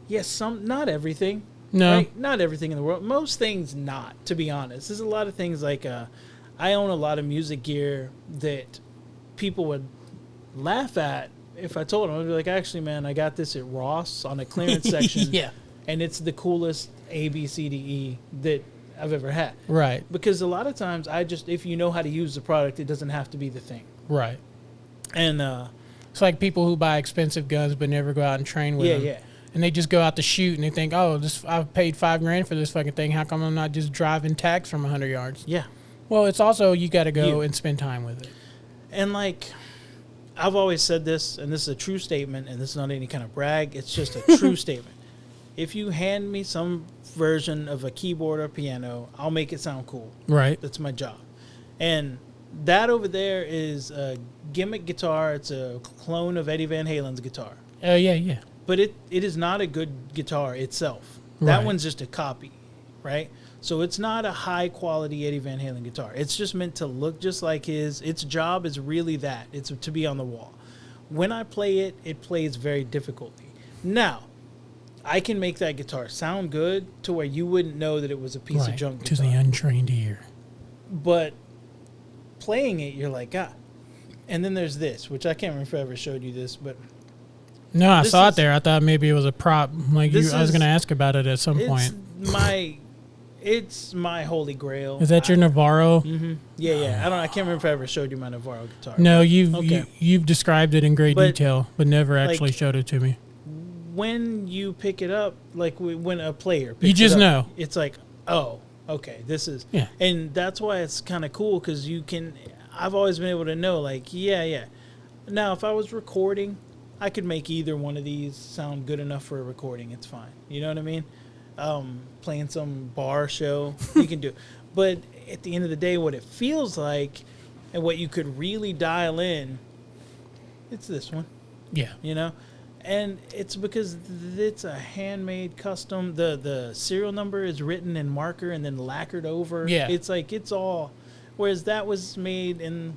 yes, not everything. No. Right? Not everything in the world. Most things not, to be honest. There's a lot of things like I own a lot of music gear that people would laugh at if I told them. I'd be like, actually, man, I got this at Ross on a clearance section. Yeah. And it's the coolest A, B, C, D, E that I've ever had. Right. Because a lot of times if you know how to use the product, it doesn't have to be the thing. Right. And It's like people who buy expensive guns but never go out and train with them. yeah. And they just go out to shoot and they think, oh, I've paid $5,000 for this fucking thing. How come I'm not just driving tags from 100 yards? Yeah. Well, it's also, you got to go You. and spend time with it. And like, I've always said this, and this is a true statement, and this is not any kind of brag. It's just a true statement. If you hand me some version of a keyboard or piano, I'll make it sound cool. Right. That's my job. And That over there is a gimmick guitar. It's a clone of Eddie Van Halen's guitar. Oh yeah. But it is not a good guitar itself. That Right. one's just a copy, right? So it's not a high quality Eddie Van Halen guitar. It's just meant to look just like his. Its job is really that. It's to be on the wall. When I play it, it plays very difficultly. Now, I can make that guitar sound good to where you wouldn't know that it was a piece of junk to guitar. the untrained ear. But playing it, you're like, ah. And then there's this, which I can't remember if I ever showed you this, but No, I This saw is- it there. I thought maybe it was a prop. Like This I was is- going to ask about it at some point. it's my holy grail. Is that your Navarro? Mm-hmm. Yeah. I can't remember if I ever showed you my Navarro guitar. No, Okay. you've described it in great But, detail, but never actually like- showed it to me. When you pick it up, like when a player picks You just it up, know. it's like, oh, okay, this is, Yeah. and that's why it's kind of cool because you can. I've always been able to know, like, yeah. Now, if I was recording, I could make either one of these sound good enough for a recording. It's fine. You know what I mean? Playing some bar show, you can do. But at the end of the day, what it feels like, and what you could really dial in, it's this one. Yeah. You know, and it's because it's a handmade custom. The serial number is written in marker and then lacquered over. Yeah. It's like it's all, whereas that was made in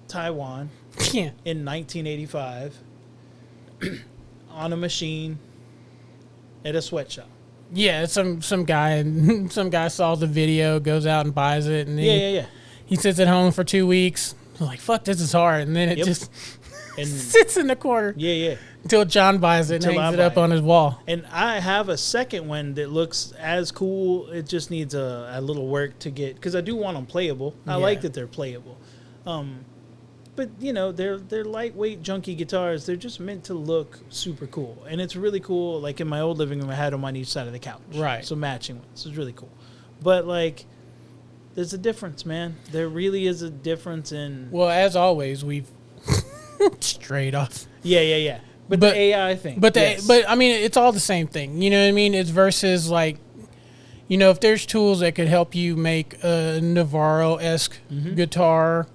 Taiwan Yeah. in 1985 on a machine at a sweatshop. Yeah, some guy some guy saw the video, goes out and buys it, and then Yeah. he sits at home for 2 weeks. I'm like, fuck, this is hard, and then it Yep. just And sits in the corner yeah. until John buys it and Until I hangs it buy up it. on his wall. And I have a second one that looks as cool. It just needs a little work to get, because I do want them playable. I Yeah. like that they're playable. But you know, they're lightweight, junky guitars. They're just meant to look super cool, and it's really cool. Like in my old living room, I had them on each side of the couch, Right. So matching ones. It's really cool. But like, there's a difference, man. There really is a difference in. Well, as always, we've straight off. Yeah. But But- the AI thing. But yes. but I mean, it's all the same thing. You know what I mean? It's versus like, you know, if there's tools that could help you make a Navarro-esque Mm-hmm. guitar,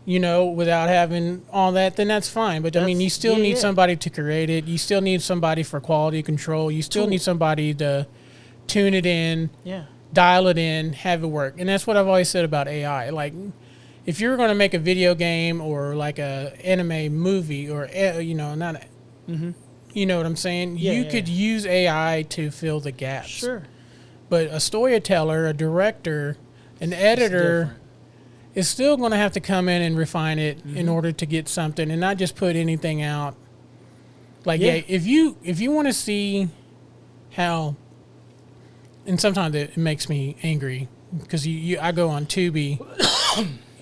you know, without having all that, then that's fine. But I mean, That's- you still yeah, need yeah. somebody to create it. You still need somebody for quality control. You still Tool. need somebody to tune it in, yeah. dial it in, have it work. And that's what I've always said about AI. Like, if you're going to make a video game or like a anime movie or you know, not a, you know what I'm saying? Mm-hmm. Yeah, You yeah, could use AI to fill the gaps. Sure. But a storyteller, a director, an editor different. is still going to have to come in and refine it Mm-hmm. in order to get something and not just put anything out. Like, Yeah. yeah, if you want to see how, and sometimes it makes me angry because I go on Tubi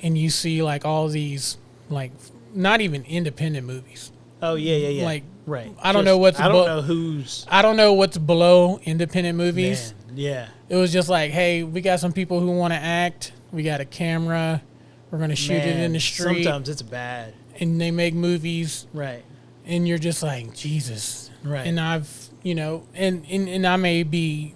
and you see like all these like not even independent movies. Oh yeah. Like, right. I don't know what's I don't bu- know who's. I don't know what's below independent movies. Man, yeah. It was just like, hey, we got some people who want to act. We got a camera. We're going to shoot it in Man, the street. Sometimes it's bad. And they make movies. Right. And you're just like, Jesus. Right. And I've, you know, and I may be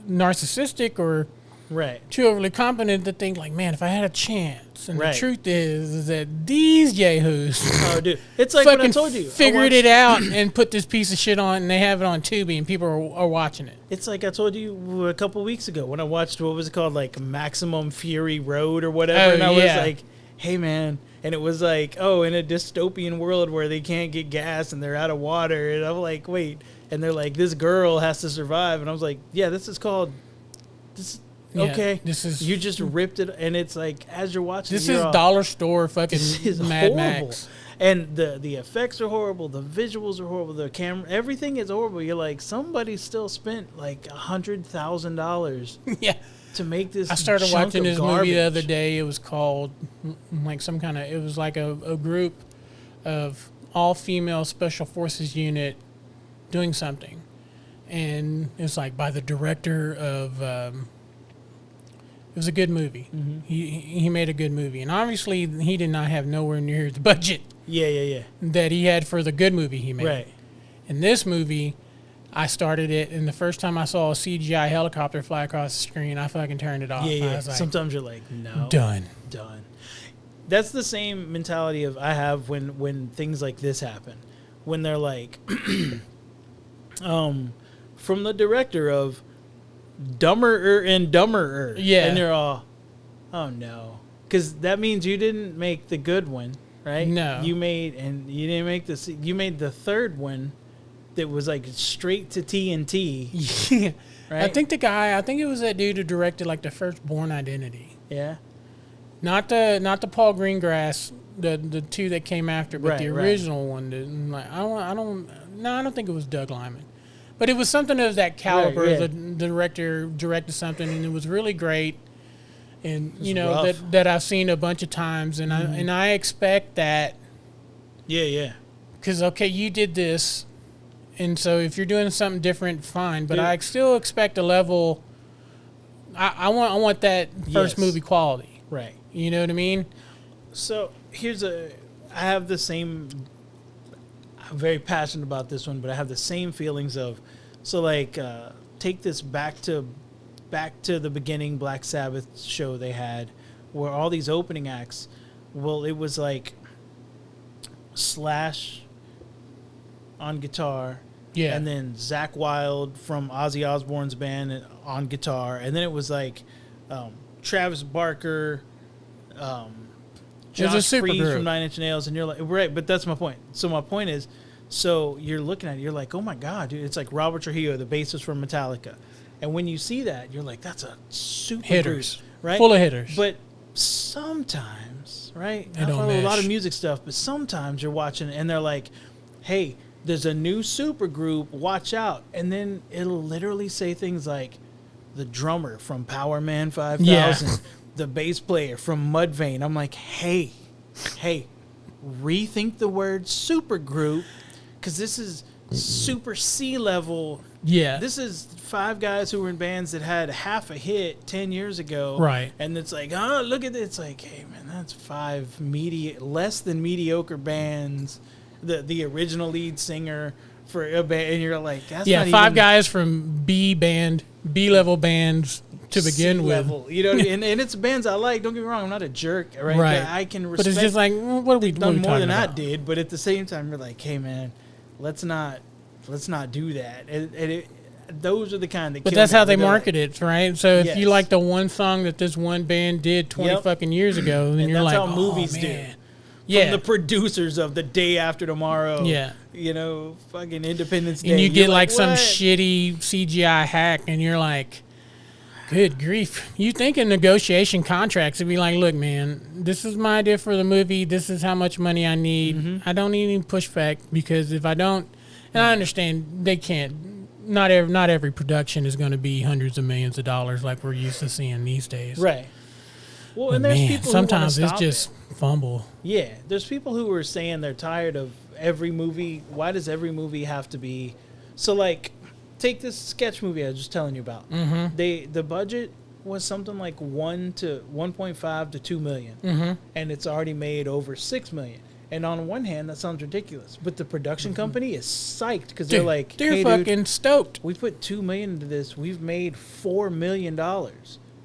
narcissistic or Right. too overly confident to think like, man, if I had a chance. And Right. the truth is that these yahoos Oh, dude. It's like what I fucking told you. figured it out and put this piece of shit on, and they have it on Tubi, and people are watching it. It's like I told you a couple weeks ago when I watched, what was it called? Like Maximum Fury Road or whatever. Oh, and I was yeah. like, hey, man. And it was like, oh, in a dystopian world where they can't get gas and they're out of water. And I'm like, wait. And they're like, this girl has to survive. And I was like, yeah, this is called. This. Yeah, Okay. this is- You just ripped it. And it's like, as you're watching This you're is all- dollar store fucking This is Mad horrible. Max. And the effects are horrible. The visuals are horrible. The camera, everything is horrible. You're like, somebody still spent like $100,000 Yeah. to make this. I started chunk watching of this movie the other garbage. day. It was called like some kind of. It was like a group of all female special forces unit doing something, and it's like by the director of. It was a good movie. Mm-hmm. He made a good movie, and obviously he did not have nowhere near the budget Yeah. that he had for the good movie he made. Right. In this movie, I started it, and the first time I saw a CGI helicopter fly across the screen, I fucking turned it off. I Yeah. was like, Sometimes you're like, no. done. That's the same mentality of I have when things like this happen, when they're like, from the director of Dumber and Dumberer, Yeah. and you're all, oh no, because that means you didn't make the good one, right? No. you didn't make you made the third one that was like straight to TNT, Yeah. right? I think it was that dude who directed like the first Born Identity. yeah, Not the Paul Greengrass, the two that came after, but the Right. original one. Like I don't think it was Doug Lyman, but it was something of that caliber. yeah. The director directed something, and it was really great. And you know rough. Mm-hmm. that I've seen a bunch of times, and I expect that yeah. because okay, you did this, and so if you're doing something different, fine. But Dude. I still expect a level. I want that first Yes. movie quality. Right. You know what I mean? So I have the same, I'm very passionate about this one, but I have the same feelings of, so like, take this back to the beginning Black Sabbath show they had, where all these opening acts, well, it was like Slash on guitar, Yeah. and then Zakk Wylde from Ozzy Osbourne's band on guitar, and then it was like Travis Barker, It was a Josh super Freese group. from Nine Inch Nails, and you're like, right, but that's my point. So my point is, so you're looking at it, you're like, oh my god, dude, it's like Robert Trujillo, the bassist from Metallica, and when you see that, you're like, that's a super Hitters. group, right? Full of hitters. But sometimes, right? They I don't follow a lot of mesh. music stuff, but sometimes you're watching and they're like, hey, there's a new super group, watch out. And then it'll literally say things like the drummer from Power Man 5000, Yeah. the bass player from Mudvayne. I'm like, hey, rethink the word super group, because this is super C level. yeah. This is 5 guys who were in bands that had half a hit 10 years ago. Right. And it's like, oh, look at this. It's like, hey, man, that's 5 less than mediocre bands. The original lead singer for a band. And you're like, that's Yeah, not 5 even guys from B level bands to begin with. C-level. You know, and it's bands I like. Don't get me wrong. I'm not a jerk, right? Right. But I can But respect it's just like, what are we done more talking than I about? did. But at the same time, you're like, hey, man, let's not do that. And those are the kind that But kill that's me. how they They're like, market it, right? So if you Yes. like the one song that this one band did 20 Yep. fucking years ago, then And you're that's like, how movies oh, do. man. From Yeah. the producers of The Day After Tomorrow. Yeah. You know, fucking Independence Day. And you You're get like some what? shitty CGI hack, and you're like, good grief. You think in negotiation contracts, it'd be like, look, man, this is my idea for the movie. This is how much money I need. Mm-hmm. I don't need any pushback, because if I don't, and I understand they can't, not every production is going to be hundreds of millions of dollars like we're used to seeing these days. Right. Well, But and there's man, people sometimes who it's want just fumble. Yeah, there's people who are saying they're tired of every movie. Why does every movie have to be so? Like, take this sketch movie I was just telling you about. Mm-hmm. The budget was something like 1.5 to 2 million, Mm-hmm. and it's already made over 6 million. And on one hand, that sounds ridiculous, but the production company is psyched because they're like, they're hey, fucking dude, stoked. we put 2 million into this. We've made $4 million,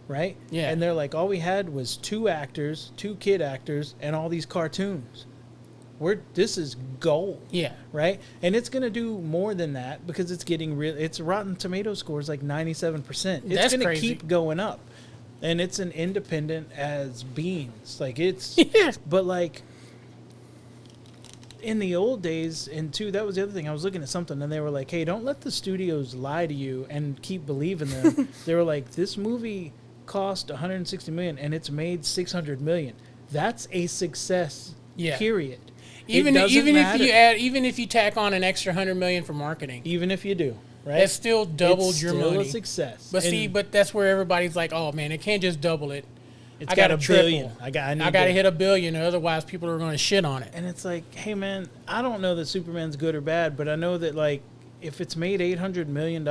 right? Yeah. And they're like, all we had was 2 actors, 2 kid actors, and all these cartoons. This is gold, Yeah. right? And it's gonna do more than that because it's getting real. Its Rotten Tomato scores like 97%. It's That's gonna crazy. keep going up, and it's an independent as beans. Like it's, Yeah. but like in the old days, and too, that was the other thing. I was looking at something, and they were like, "Hey, don't let the studios lie to you and keep believing them." They were like, "This movie cost 160 million, and it's made 600 million. That's a success." Yeah. Period. Even It doesn't matter. even if you tack on an extra 100 million for marketing, Even if you do, right? that's still doubled it's your still money. a success. But And see, but that's where everybody's like, oh man, it can't just double it. it's I got gotta a triple. billion. I got I got to hit 1 billion, or otherwise people are going to shit on it. And it's like, hey man, I don't know that Superman's good or bad, but I know that like if it's made $800 million,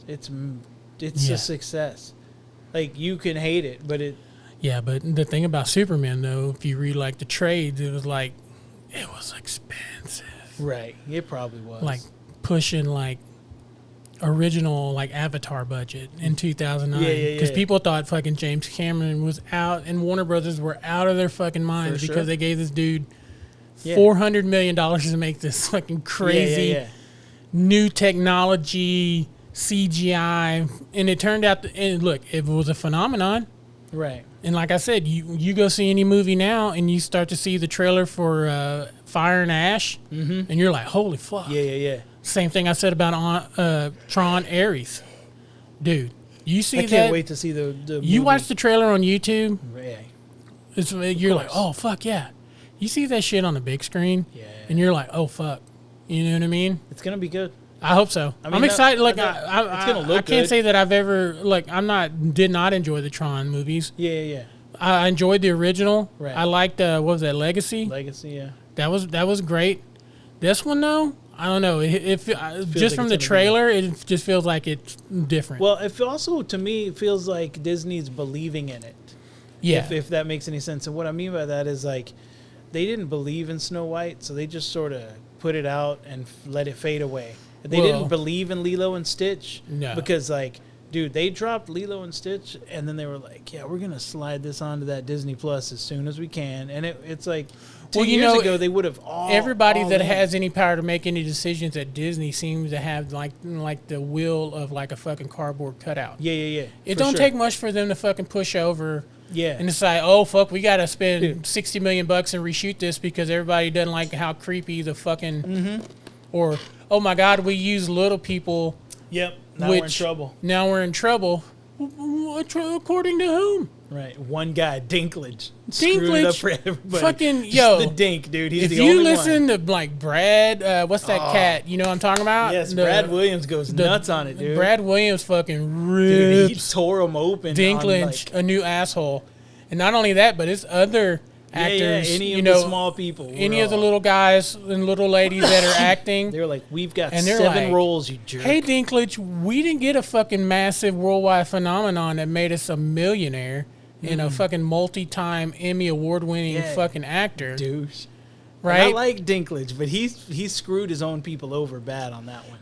it's Yeah. a success. Like you can hate it, but it Yeah, but the thing about Superman, though, if you read like the trades, it was like, it was expensive. right. It probably was Like pushing like original like Avatar budget in 2009 because people thought fucking James Cameron was out and Warner Brothers were out of their fucking minds because they gave this dude $400 million to make this fucking crazy new technology CGI, and it turned out and look, it was a phenomenon, right? And like I said, you go see any movie now and you start to see the trailer for Fire and Ash, and you're like, holy fuck. Same thing I said about Tron Ares. Dude, you see that? I can't wait to see the You movie. watch the trailer on YouTube, Yeah. you're like, oh, fuck yeah. You see that shit on the big screen, and you're like, oh, fuck. You know what I mean? It's going to be good. I hope so. I mean, I'm excited. Like, it's gonna look I can't good. say that I've ever, like, did not enjoy the Tron movies. Yeah. I enjoyed the original. Right. I liked, what was that, Legacy? Legacy, yeah. That was great. This one, though, I don't know. It just like from it's the gonna trailer, it just feels like it's different. Well, it also, to me, feels like Disney's believing in it. yeah. If that makes any sense. And what I mean by that is, like, they didn't believe in Snow White, so they just sort of put it out and let it fade away. They didn't believe in Lilo and Stitch. No. Because, like, dude, they dropped Lilo and Stitch, and then they were like, yeah, we're going to slide this onto that Disney Plus as soon as we can. And it's like, 2 years ago, they would have everybody that in. has any power to make any decisions at Disney seems to have like the will of like a fucking cardboard cutout. Yeah. It don't take much for them to fucking push over Yeah. and decide, oh fuck, we gotta spend $60 million and reshoot this because everybody doesn't like how creepy the fucking or oh my god, we use little people. Yep. Now we're in trouble. Now we're in trouble. According to whom? Right. One guy, Dinklage. Screwed it up for everybody. Fucking, Just yo. the Dink, dude. He's If the you only listen one. to like Brad, what's that cat? You know what I'm talking about? Yes, Brad Williams goes nuts on it, dude. Brad Williams fucking Dude, he rips tore him open. Dinklage a new asshole. And not only that, but it's other actors, any you of know, the small people. any of the little guys and little ladies that are acting. They're like, we've got And they're 7 like, roles, you jerk. Hey, Dinklage, we didn't get a fucking massive worldwide phenomenon that made us a millionaire and a fucking multi-time Emmy award-winning fucking actor. douche. Right? And I like Dinklage, but he screwed his own people over bad on that one.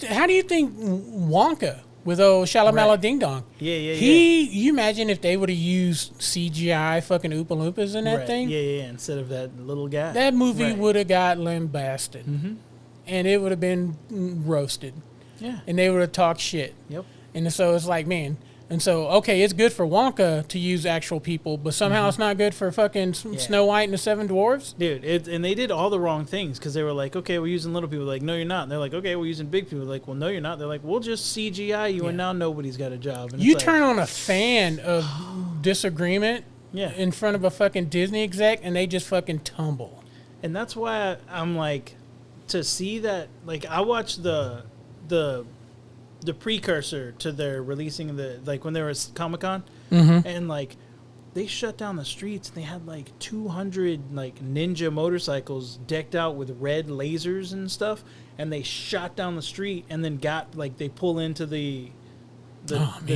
How do you think Wonka with old Shalamala Right. Ding Dong? Yeah. You imagine if they would have used CGI fucking Oompa Loompas in that Right. thing? Yeah. Instead of that little guy. That movie Right. would have got lambasted. And it would have been roasted. Yeah. And they would have talked shit. Yep. And so it's like, man. And so, okay, it's good for Wonka to use actual people, but somehow it's not good for fucking Snow White and the Seven Dwarfs? Dude, and they did all the wrong things because they were like, okay, we're using little people. Like, no, you're not. And they're like, okay, we're using big people. Like, well, no, you're not. They're like, we'll just CGI you, and now nobody's got a job. And You it's turn on a fan of disagreement in front of a fucking Disney exec, and they just fucking tumble. And that's why I'm like, to see that, like, I watched the precursor to their releasing like when there was Comic-Con, and like they shut down the streets and they had like 200 like ninja motorcycles decked out with red lasers and stuff, and they shot down the street and then got like they pull into the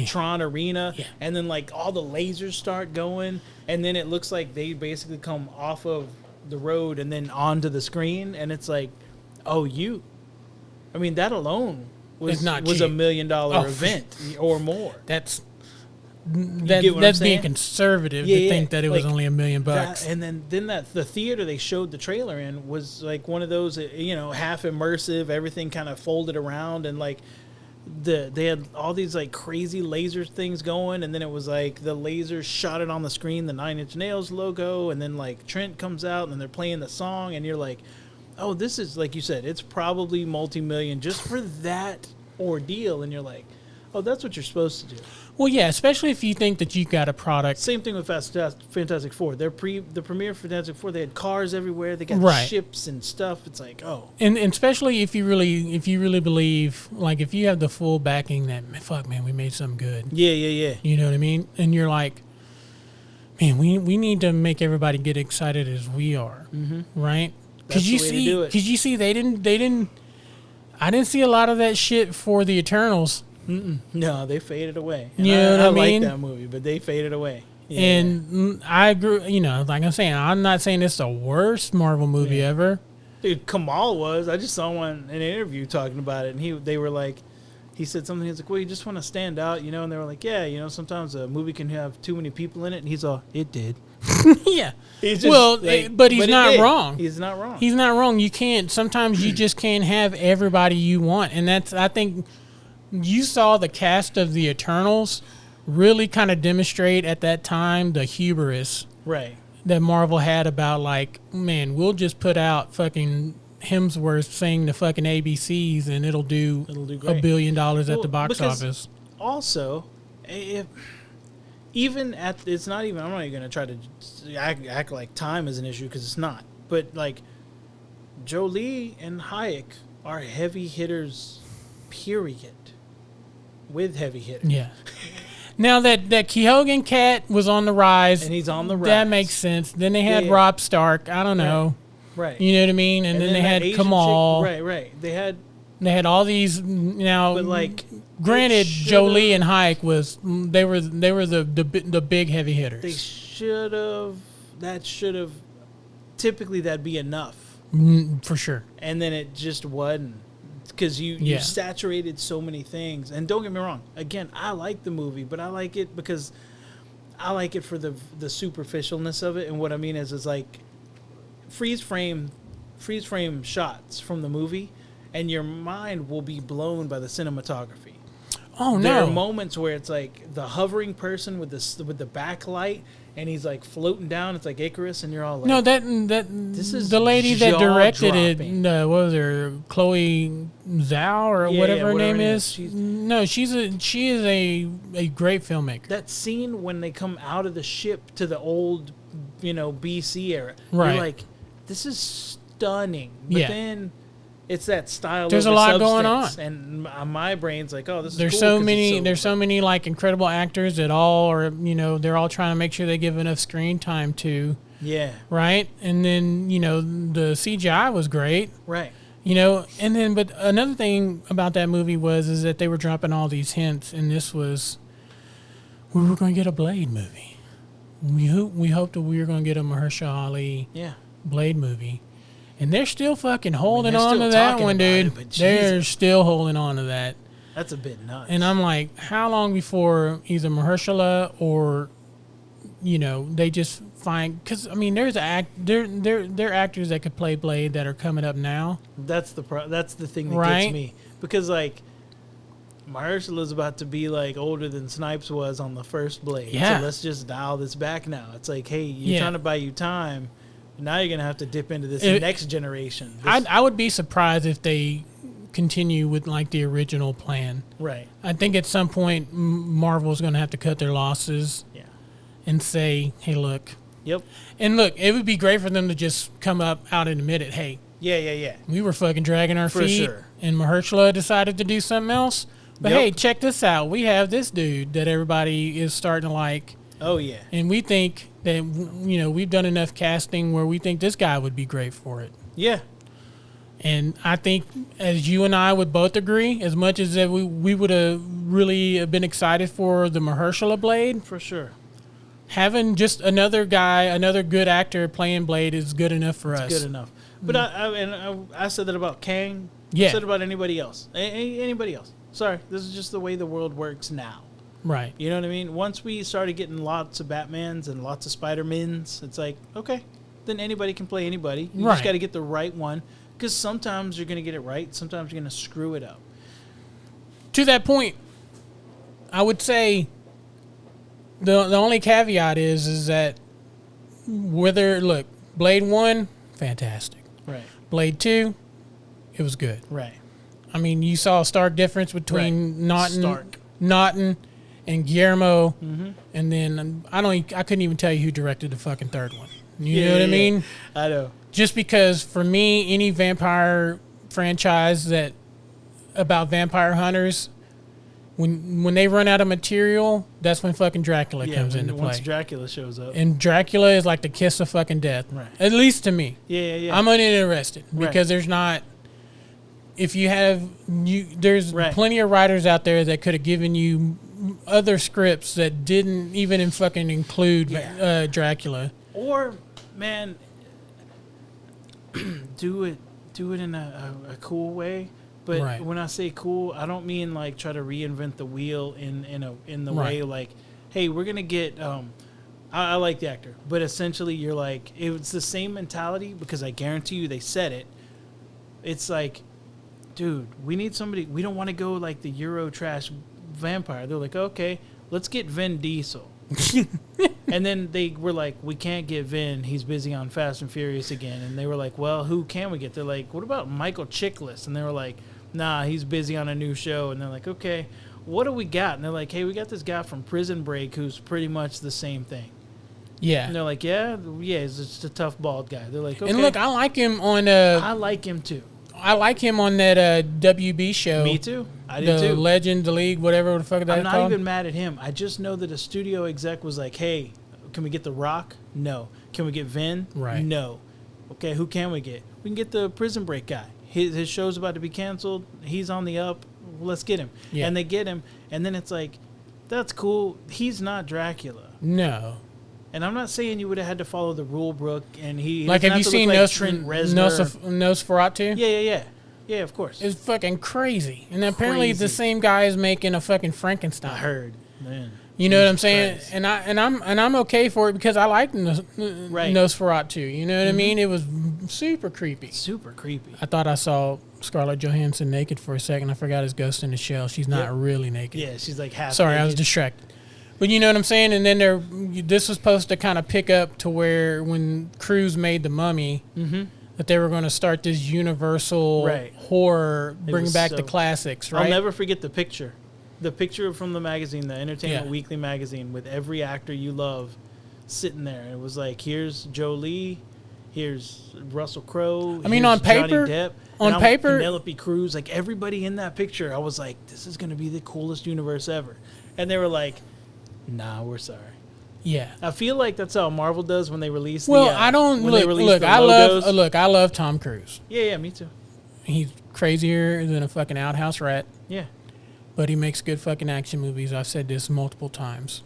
Tron arena, and then like all the lasers start going, and then it looks like they basically come off of the road and then onto the screen, and it's like, oh, I mean, that alone was It's not $1 cheap. million event or more. That's get what I'm that's saying? being conservative Yeah, to yeah. think that it was Like, only $1 million bucks. And then the theater they showed the trailer in was like one of those, half immersive, everything kind of folded around, and like they had all these like crazy laser things going, and then it was like the lasers shot it on the screen, the Nine Inch Nails logo, and then like Trent comes out and they're playing the song, and you're like, oh, this is, like you said, it's probably multi-million just for that ordeal, and you're like, oh, that's what you're supposed to do. Well, yeah, especially if you think that you got a product. Same thing with Fantastic Four. The premiere for Fantastic Four, they had cars everywhere. They got Right. ships and stuff. It's like, oh, And especially if you really believe, like if you have the full backing that, fuck man, we made something good. yeah. You know what I mean? And you're like, man, we need to make everybody get excited as we are, right? That's the way to do it. Because you see, they didn't. I didn't see a lot of that shit for the Eternals. No, they faded away. And You know what I mean? like that movie, but they faded away. Yeah. And I agree, like I'm saying, I'm not saying it's the worst Marvel movie ever. Dude, Kamal was. I just saw one in an interview talking about it, and he he said something. He's like, well, you just want to stand out, you know? And they were like, yeah, you know, sometimes a movie can have too many people in it. And he's all, it did. Yeah. He's Well, but he's it not did. wrong. He's not wrong. He's not wrong. You can't. Sometimes you just can't have everybody you want, and that's. I think you saw the cast of the Eternals really kind of demonstrate at that time the hubris right. that Marvel had about like, man, we'll just put out fucking Hemsworth saying the fucking ABCs and it'll do It'll do $1 great. billion at Well, the box because office. Also, if even at it's not even. I'm not even gonna try to act like time is an issue because it's not. But like, Jolie and Hayek are heavy hitters. Period. With heavy hitters. Yeah. Now that Kehogan cat was on the rise, And he's on the rise. that makes sense. Then they had Yeah. Rob Stark. I don't know. Right. You know what I mean? And then they that had Asian Kamal. chick- right. They had all these now. But like, granted, they should've- Jolie and Hayek was they were the big heavy hitters. They should have. That should have. Typically, that'd be enough. For sure. And then it just wasn't. Because you Yeah. saturated so many things. And don't get me wrong. Again, I like the movie, but I like it because I like it for the superficialness of it. And what I mean is like freeze frame shots from the movie, and your mind will be blown by the cinematography. Oh There are no. moments where it's like the hovering person with the backlight, and he's like floating down. It's like Icarus, and you're all like, No, that This is the lady that directed it. jaw-dropping. What was her? Chloe Zhao or Yeah, whatever her whatever name it is. is. No, she is a great filmmaker. that scene when they come out of the ship to the old, BC era. Right. You're like, this is stunning. But Yeah. then it's that style. There's over a lot going substance, and my brain's like, oh, this is There's cool so 'cause many. it's There's so many like incredible actors that all are. They're all trying to make sure they give enough screen time to. yeah, Right, and then the CGI was great. right. And then but another thing about that movie is that they were dropping all these hints, and this was we were going to get a Blade movie. We hoped that we were going to get a Mahershala Ali Yeah. Blade movie, and they're still fucking holding they're on still to that talking one, about dude. it, but They're Jesus. still holding on to that, That's a bit nuts. and I'm like, how long before either Mahershala or they just find because there's there actors that could play Blade that are coming up now. that's the thing that Right. gets me, because like Mahershala's about to be like older than Snipes was on the first Blade. Yeah. So let's just dial this back now. It's like, hey, you're Yeah. trying to buy you time. Now you're gonna have to dip into this It- next generation. This- I would be surprised if they continue with like the original plan. right. I think at some point Marvel's going to have to cut their losses Yeah. and say, "Hey, look." Yep. And look, it would be great for them to just come out and admit it. Hey, Yeah. we were fucking dragging our For feet, sure. and Mahershala decided to do something else. But Yep. hey, check this out. We have this dude that everybody is starting to like, Oh yeah. and we think that we've done enough casting where we think this guy would be great for it. Yeah. And I think, as you and I would both agree, as much as that we would have really been excited for the Mahershala Blade, For sure. having just another guy, another good actor playing Blade is good enough for us. Good enough. But I said that about Kang. Yeah. I said about anybody else. Anybody else. Sorry. This is just the way the world works now. Right. You know what I mean? Once we started getting lots of Batmans and lots of Spider-Mans, it's like, okay, then anybody can play anybody. You Right. just got to get the right one, because sometimes you're going to get it right, sometimes you're going to screw it up. To that point, I would say the only caveat is that look, Blade 1, fantastic. Right. Blade 2, it was good. Right. I mean, you saw a stark difference between Stark. Naughton and Guillermo, Mm-hmm. and then I couldn't even tell you who directed the fucking third one. You know what I mean? I know. Just because for me, any vampire franchise that about vampire hunters, when they run out of material, that's when fucking Dracula comes into Once play. Dracula shows up. And Dracula is like the kiss of fucking death, Right. at least to me. Yeah. I'm uninterested Right. because there's not. If you have there's Right. plenty of writers out there that could have given you other scripts that didn't even fucking include Yeah. Dracula. Or, man, do it in a cool way. But Right. when I say cool, I don't mean like try to reinvent the wheel in the way Right. like, hey, we're gonna get. I like the actor, but essentially you're like it's the same mentality because I guarantee you they said it. It's like, dude, we need somebody. We don't want to go like the Euro trash vampire. They're like, okay, let's get Vin Diesel. And then they were like, we can't get Vin. He's busy on Fast and Furious again. And they were like, well, who can we get? They're like, what about Michael Chiklis? And they were like, nah, he's busy on a new show. And they're like, okay, what do we got? And they're like, hey, we got this guy from Prison Break who's pretty much the same thing. Yeah. And they're like, yeah, he's just a tough bald guy. They're like, okay. And look, I like him on I like him too. I like him on that WB show. Me too. I did the too. Legend, the League, whatever the fuck that's I'm not called. even mad at him. I just know that a studio exec was like, hey, can we get The Rock? No. Can we get Vin? Right. No. Okay, who can we get? We can get the Prison Break guy. His show's about to be canceled. He's on the up. Let's get him. Yeah. And they get him. And then it's like, that's cool. He's not Dracula. No. And I'm not saying you would have had to follow the rule book. And he Like, doesn't have you to look seen like Trent Reznor. Nosferatu? Yeah. Yeah, of course. It's fucking crazy. And apparently Crazy. the same guy is making a fucking Frankenstein. I heard. Man. You know what I'm Jesus saying? Christ. And I'm okay for it because I like Right. Nosferatu. You know what I mean? It was super creepy. Super creepy. I thought I saw Scarlett Johansson naked for a second. I forgot his Ghost in the Shell. She's not Yep. really naked. Yeah, she's like half. Sorry, I was naked. distracted. But you know what I'm saying? And then this was supposed to kind of pick up to where when Cruise made The Mummy, that they were going to start this universal Right. horror, bring was back so- the classics, right? I'll never forget the picture. The picture from the magazine, the Entertainment Yeah. Weekly magazine, with every actor you love sitting there. It was like, here's Jolie, here's Russell Crowe. I mean, here's on paper- Johnny Depp, on and paper- Penelope Cruz, like everybody in that picture. I was like, this is going to be the coolest universe ever. And they were like, nah, we're sorry. Yeah. I feel like that's how Marvel does when they release. Well, the, I don't when they look. release Look, the I logos. love. I love Tom Cruise. Yeah, me too. He's crazier than a fucking outhouse rat, Yeah, but he makes good fucking action movies. I've said this multiple times.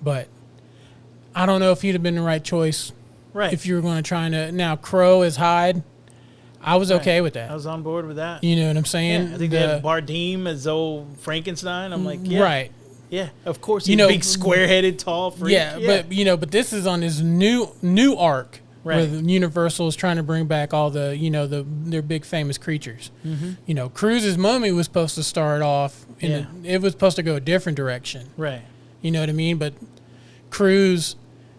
But I don't know if he'd have been the right choice right. if you were going to try to. Now, Crow as Hyde, I was Right. okay with that. I was on board with that. You know what I'm Yeah, saying? I think they had Bardem as old Frankenstein. I'm like, yeah, Right. yeah, of course. You He's know, big, square-headed, tall freak. Yeah, but this is on this new arc where Right. the Universal is trying to bring back all the their big famous creatures. Mm-hmm. You know, Cruise's Mummy was supposed to start off, it was supposed to go a different direction. right. You know what I mean? But Cruise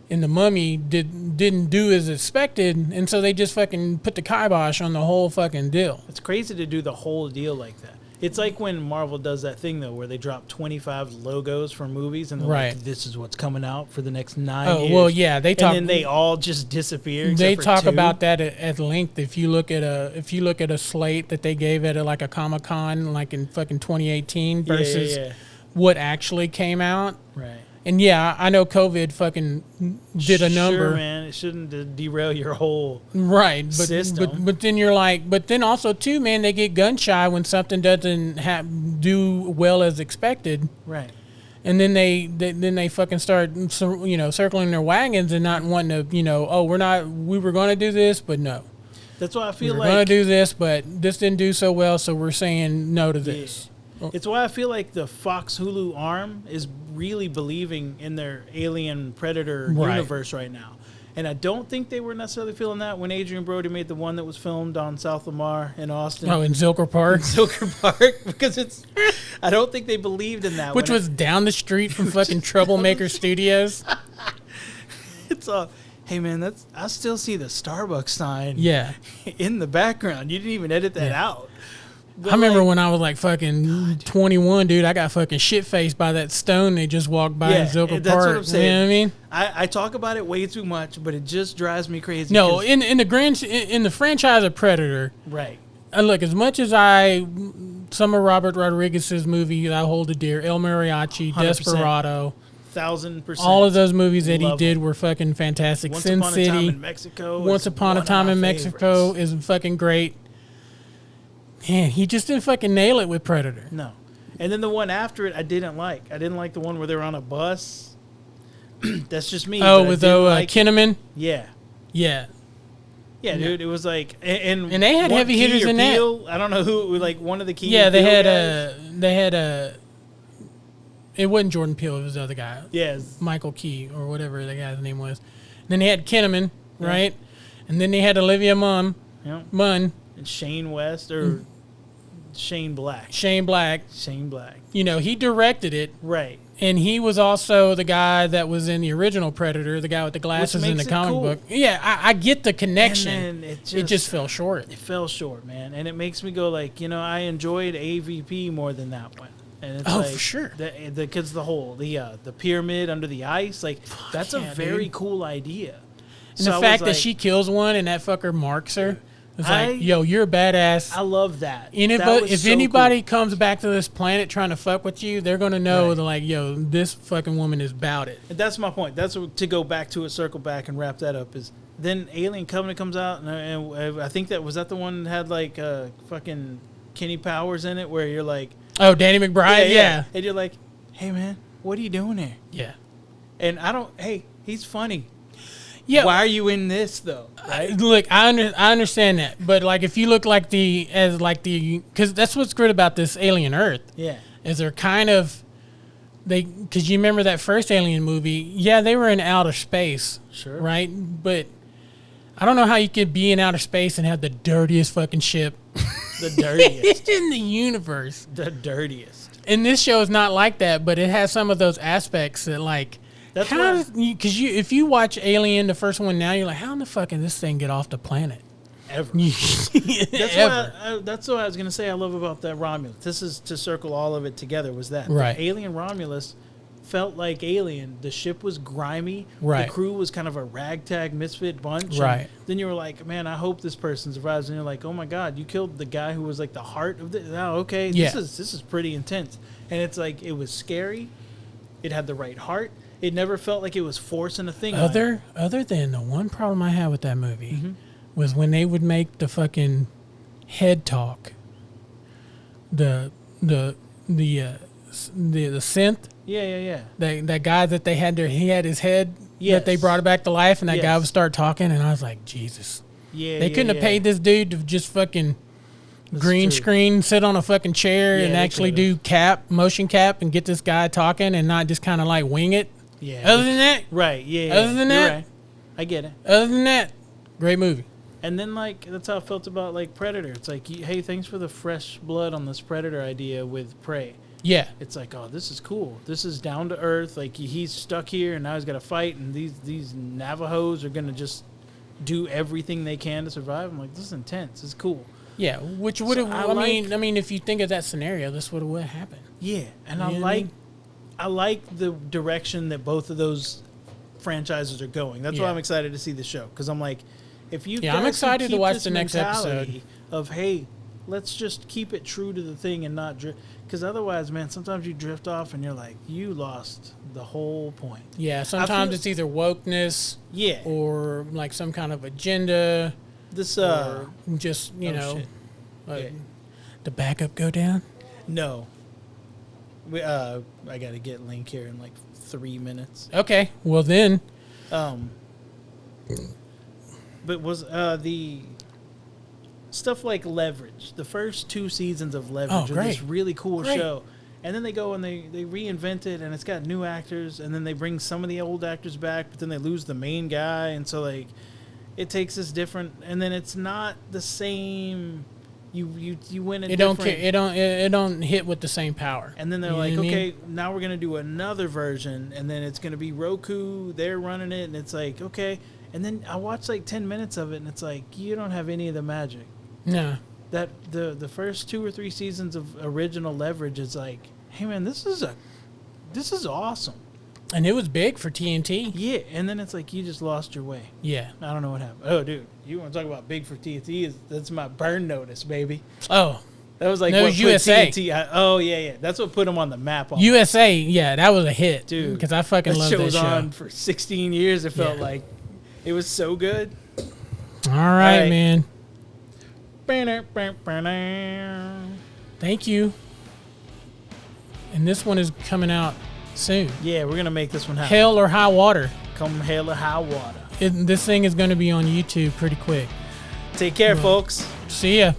in the Mummy didn't do as expected, and so they just fucking put the kibosh on the whole fucking deal. It's crazy to do the whole deal like that. It's like when Marvel does that thing though, where they drop 25 logos for movies, and they're Right. like, "This is what's coming out for the next 9 Oh years." well, yeah, they talk. and then they all just disappear. They except for talk two. about that at length. If you look at a slate that they gave at like a Comic-Con like in fucking 2018 versus yeah. what actually came out. Right. And yeah, I know COVID fucking did a number. Sure, man. It shouldn't derail your whole. Right, but, System. but then you're like, but then also too, man, they get gun shy when something doesn't do well as expected, Right. and then they fucking start circling their wagons and not wanting to we were going to do this, but no, That's why I we feel were going to like do this, but this didn't do so well, so we're saying no to this. it's why I feel like the Fox Hulu arm is really believing in their Alien Predator Right. universe right now. And I don't think they were necessarily feeling that when Adrian Brody made the one that was filmed on South Lamar in Austin. Oh, in Zilker Park, Zilker Park, because I don't think they believed in that. which when was down the street from fucking Troublemaker Studios. it's hey man, I still see the Starbucks sign Yeah. in the background. You didn't even edit that Yeah. out. But I remember like, when I was like fucking 21, dude. I got fucking shit faced by that stone they just walked by Yeah, in Zilker that's Park. what I'm saying. You know what I mean? I talk about it way too much, but it just drives me crazy. No, 'cause- in the franchise of Predator, right. look, as much as some of Robert Rodriguez's movies I hold dear, El Mariachi, 100%. Desperado, 1,000%. all of those movies that he Love did them. were fucking fantastic. Once Sin Upon a Time City, in Mexico. Once is Upon a one of Time my in Mexico favorites. is fucking great. Man, he just didn't fucking nail it with Predator. No. And then the one after it, I didn't like. I didn't like the one where they were on a bus. That's just me. Oh, but I with didn't like it. Kinnaman? Yeah. Yeah. Yeah, dude, it was like, and they had one heavy Key hitters or in that. Peele, I don't know who, like one of the Key. Yeah, and they Peele had guys. It wasn't Jordan Peele. It was the other guy. Yes. Michael Key or whatever the guy's name was. Then they had Kinnaman, Yeah. right? And then they had Olivia Munn, Yeah. Munn, And Shane West or Shane Black. Shane Black. Shane Black. You know, he directed it, Right. and he was also the guy that was in the original Predator, the guy with the glasses in the makes it comic cool. book. Yeah, I get the connection. And then It just fell short. It fell short, man. And it makes me go like, I enjoyed AVP more than that one. And it's Oh, like, for sure. Because the pyramid under the ice, like that's a yeah, very dude. cool idea. And So the I fact was that like, she kills one and that fucker marks her, it's I- like, yo, you're a badass. I love that. If anybody comes back to this planet trying to fuck with you, they're gonna know Right. that, like, yo, this fucking woman is about it. And that's my point. That's to go back to it, circle back, and wrap that up. Is then Alien Covenant comes out, and I think that was that the one that had like fucking Kenny Powers in it, where you're like, Oh, Danny McBride, yeah. and you're like, hey man, what are you doing there? Yeah. And hey, he's funny. Yeah. Why are you in this though? Right? Look, I understand that, but like if you look like because that's what's great about this Alien Earth Yeah. is they're kind of because you remember that first Alien movie, yeah, they were in outer space, Sure. right? But I don't know how you could be in outer space and have the dirtiest fucking ship The dirtiest. in the universe. The dirtiest. And this show is not like that, but it has some of those aspects that like. That's How why because if you watch Alien, the first one now, you're like, how in the fuck can this thing get off the planet? ever. Ever. That's what I was gonna say. I love about that Romulus. This is to circle all of it together. Was that Right. The Alien Romulus felt like Alien. The ship was grimy. Right. The crew was kind of a ragtag misfit bunch. and Right. then you were like, man, I hope this person survives. And you're like, oh my god, you killed the guy who was like the heart of the. Oh, okay. Yeah. This is pretty intense. And it's like it was scary. It had the right heart. It never felt like it was forcing a thing. on you. Other than the one problem I had with that movie Mm-hmm. was when they would make the fucking head talk. The synth. Yeah. That guy that they had he had his head Yes. that they brought it back to life, and that guy Yes. would start talking, and I was like, Jesus. Yeah. They couldn't have paid this dude to just fucking That's green true. screen, sit on a fucking chair, Yeah, and they actually could've. do motion cap, and get this guy talking, and not just kind of like wing it. Yeah. Other than that, Right. Yeah. Other than you're that- right. I get it. great movie. And then like that's how I felt about like Predator. It's like, hey, thanks for the fresh blood on this Predator idea with Prey. Yeah, It's like, oh, this is cool. This is down to earth. Like he's stuck here and now he's got to fight, and these Navajos are gonna just do everything they can to survive. I'm like, this is intense. It's cool. yeah. Which would have? I I mean, if you think of that scenario, this would have happened. Yeah, and You I know what I like mean? I like the direction that both of those franchises are going. That's why Yeah. I'm excited to see the show, because I'm like, if you Yeah, I'm guys excited can to keep watch this the next mentality of, hey, let's just keep it true to the thing and not drift, because otherwise, man, sometimes you drift off and you're like, you lost the whole point. Yeah, sometimes feel- it's either wokeness Yeah, or like some kind of agenda, this or just oh, know, shit. Yeah. the backup go down. No, I got to get Link here in like 3 minutes. Okay, well then, But was the stuff like Leverage, the first 2 seasons of Leverage, Oh, are this great. really cool Great. show. And then they go and they reinvent it, and it's got new actors, and then they bring some of the old actors back, but then they lose the main guy, and so like it takes this different, and then it's not the same. You win a it don't different. it don't hit with the same power. And then they're You know like, what I mean? okay, now we're gonna do another version, and then it's gonna be Roku. They're running it, and it's like, okay. And then I watched like 10 minutes of it, and it's like, you don't have any of the magic. No, That the first 2 or 3 seasons of original Leverage is like, hey man, this is awesome. and it was big for TNT. Yeah, and then it's like you just lost your way. Yeah. I don't know what happened. Oh, dude, you want to talk about big for TNT? That's my burn notice, baby. Oh, That was like No, it what was put USA. TNT. Oh yeah. That's what put them on the map. almost. USA. Yeah, that was a hit, Dude, because I fucking love show that was show. on for 16 years. It felt Yeah. like it was so good. All right, right. man. Yeah, Thank you. And this one is coming out soon. we're gonna make this one happen. Hell or High Water. Come hell or high water. This thing is going to be on YouTube pretty quick. Take care, folks. See ya.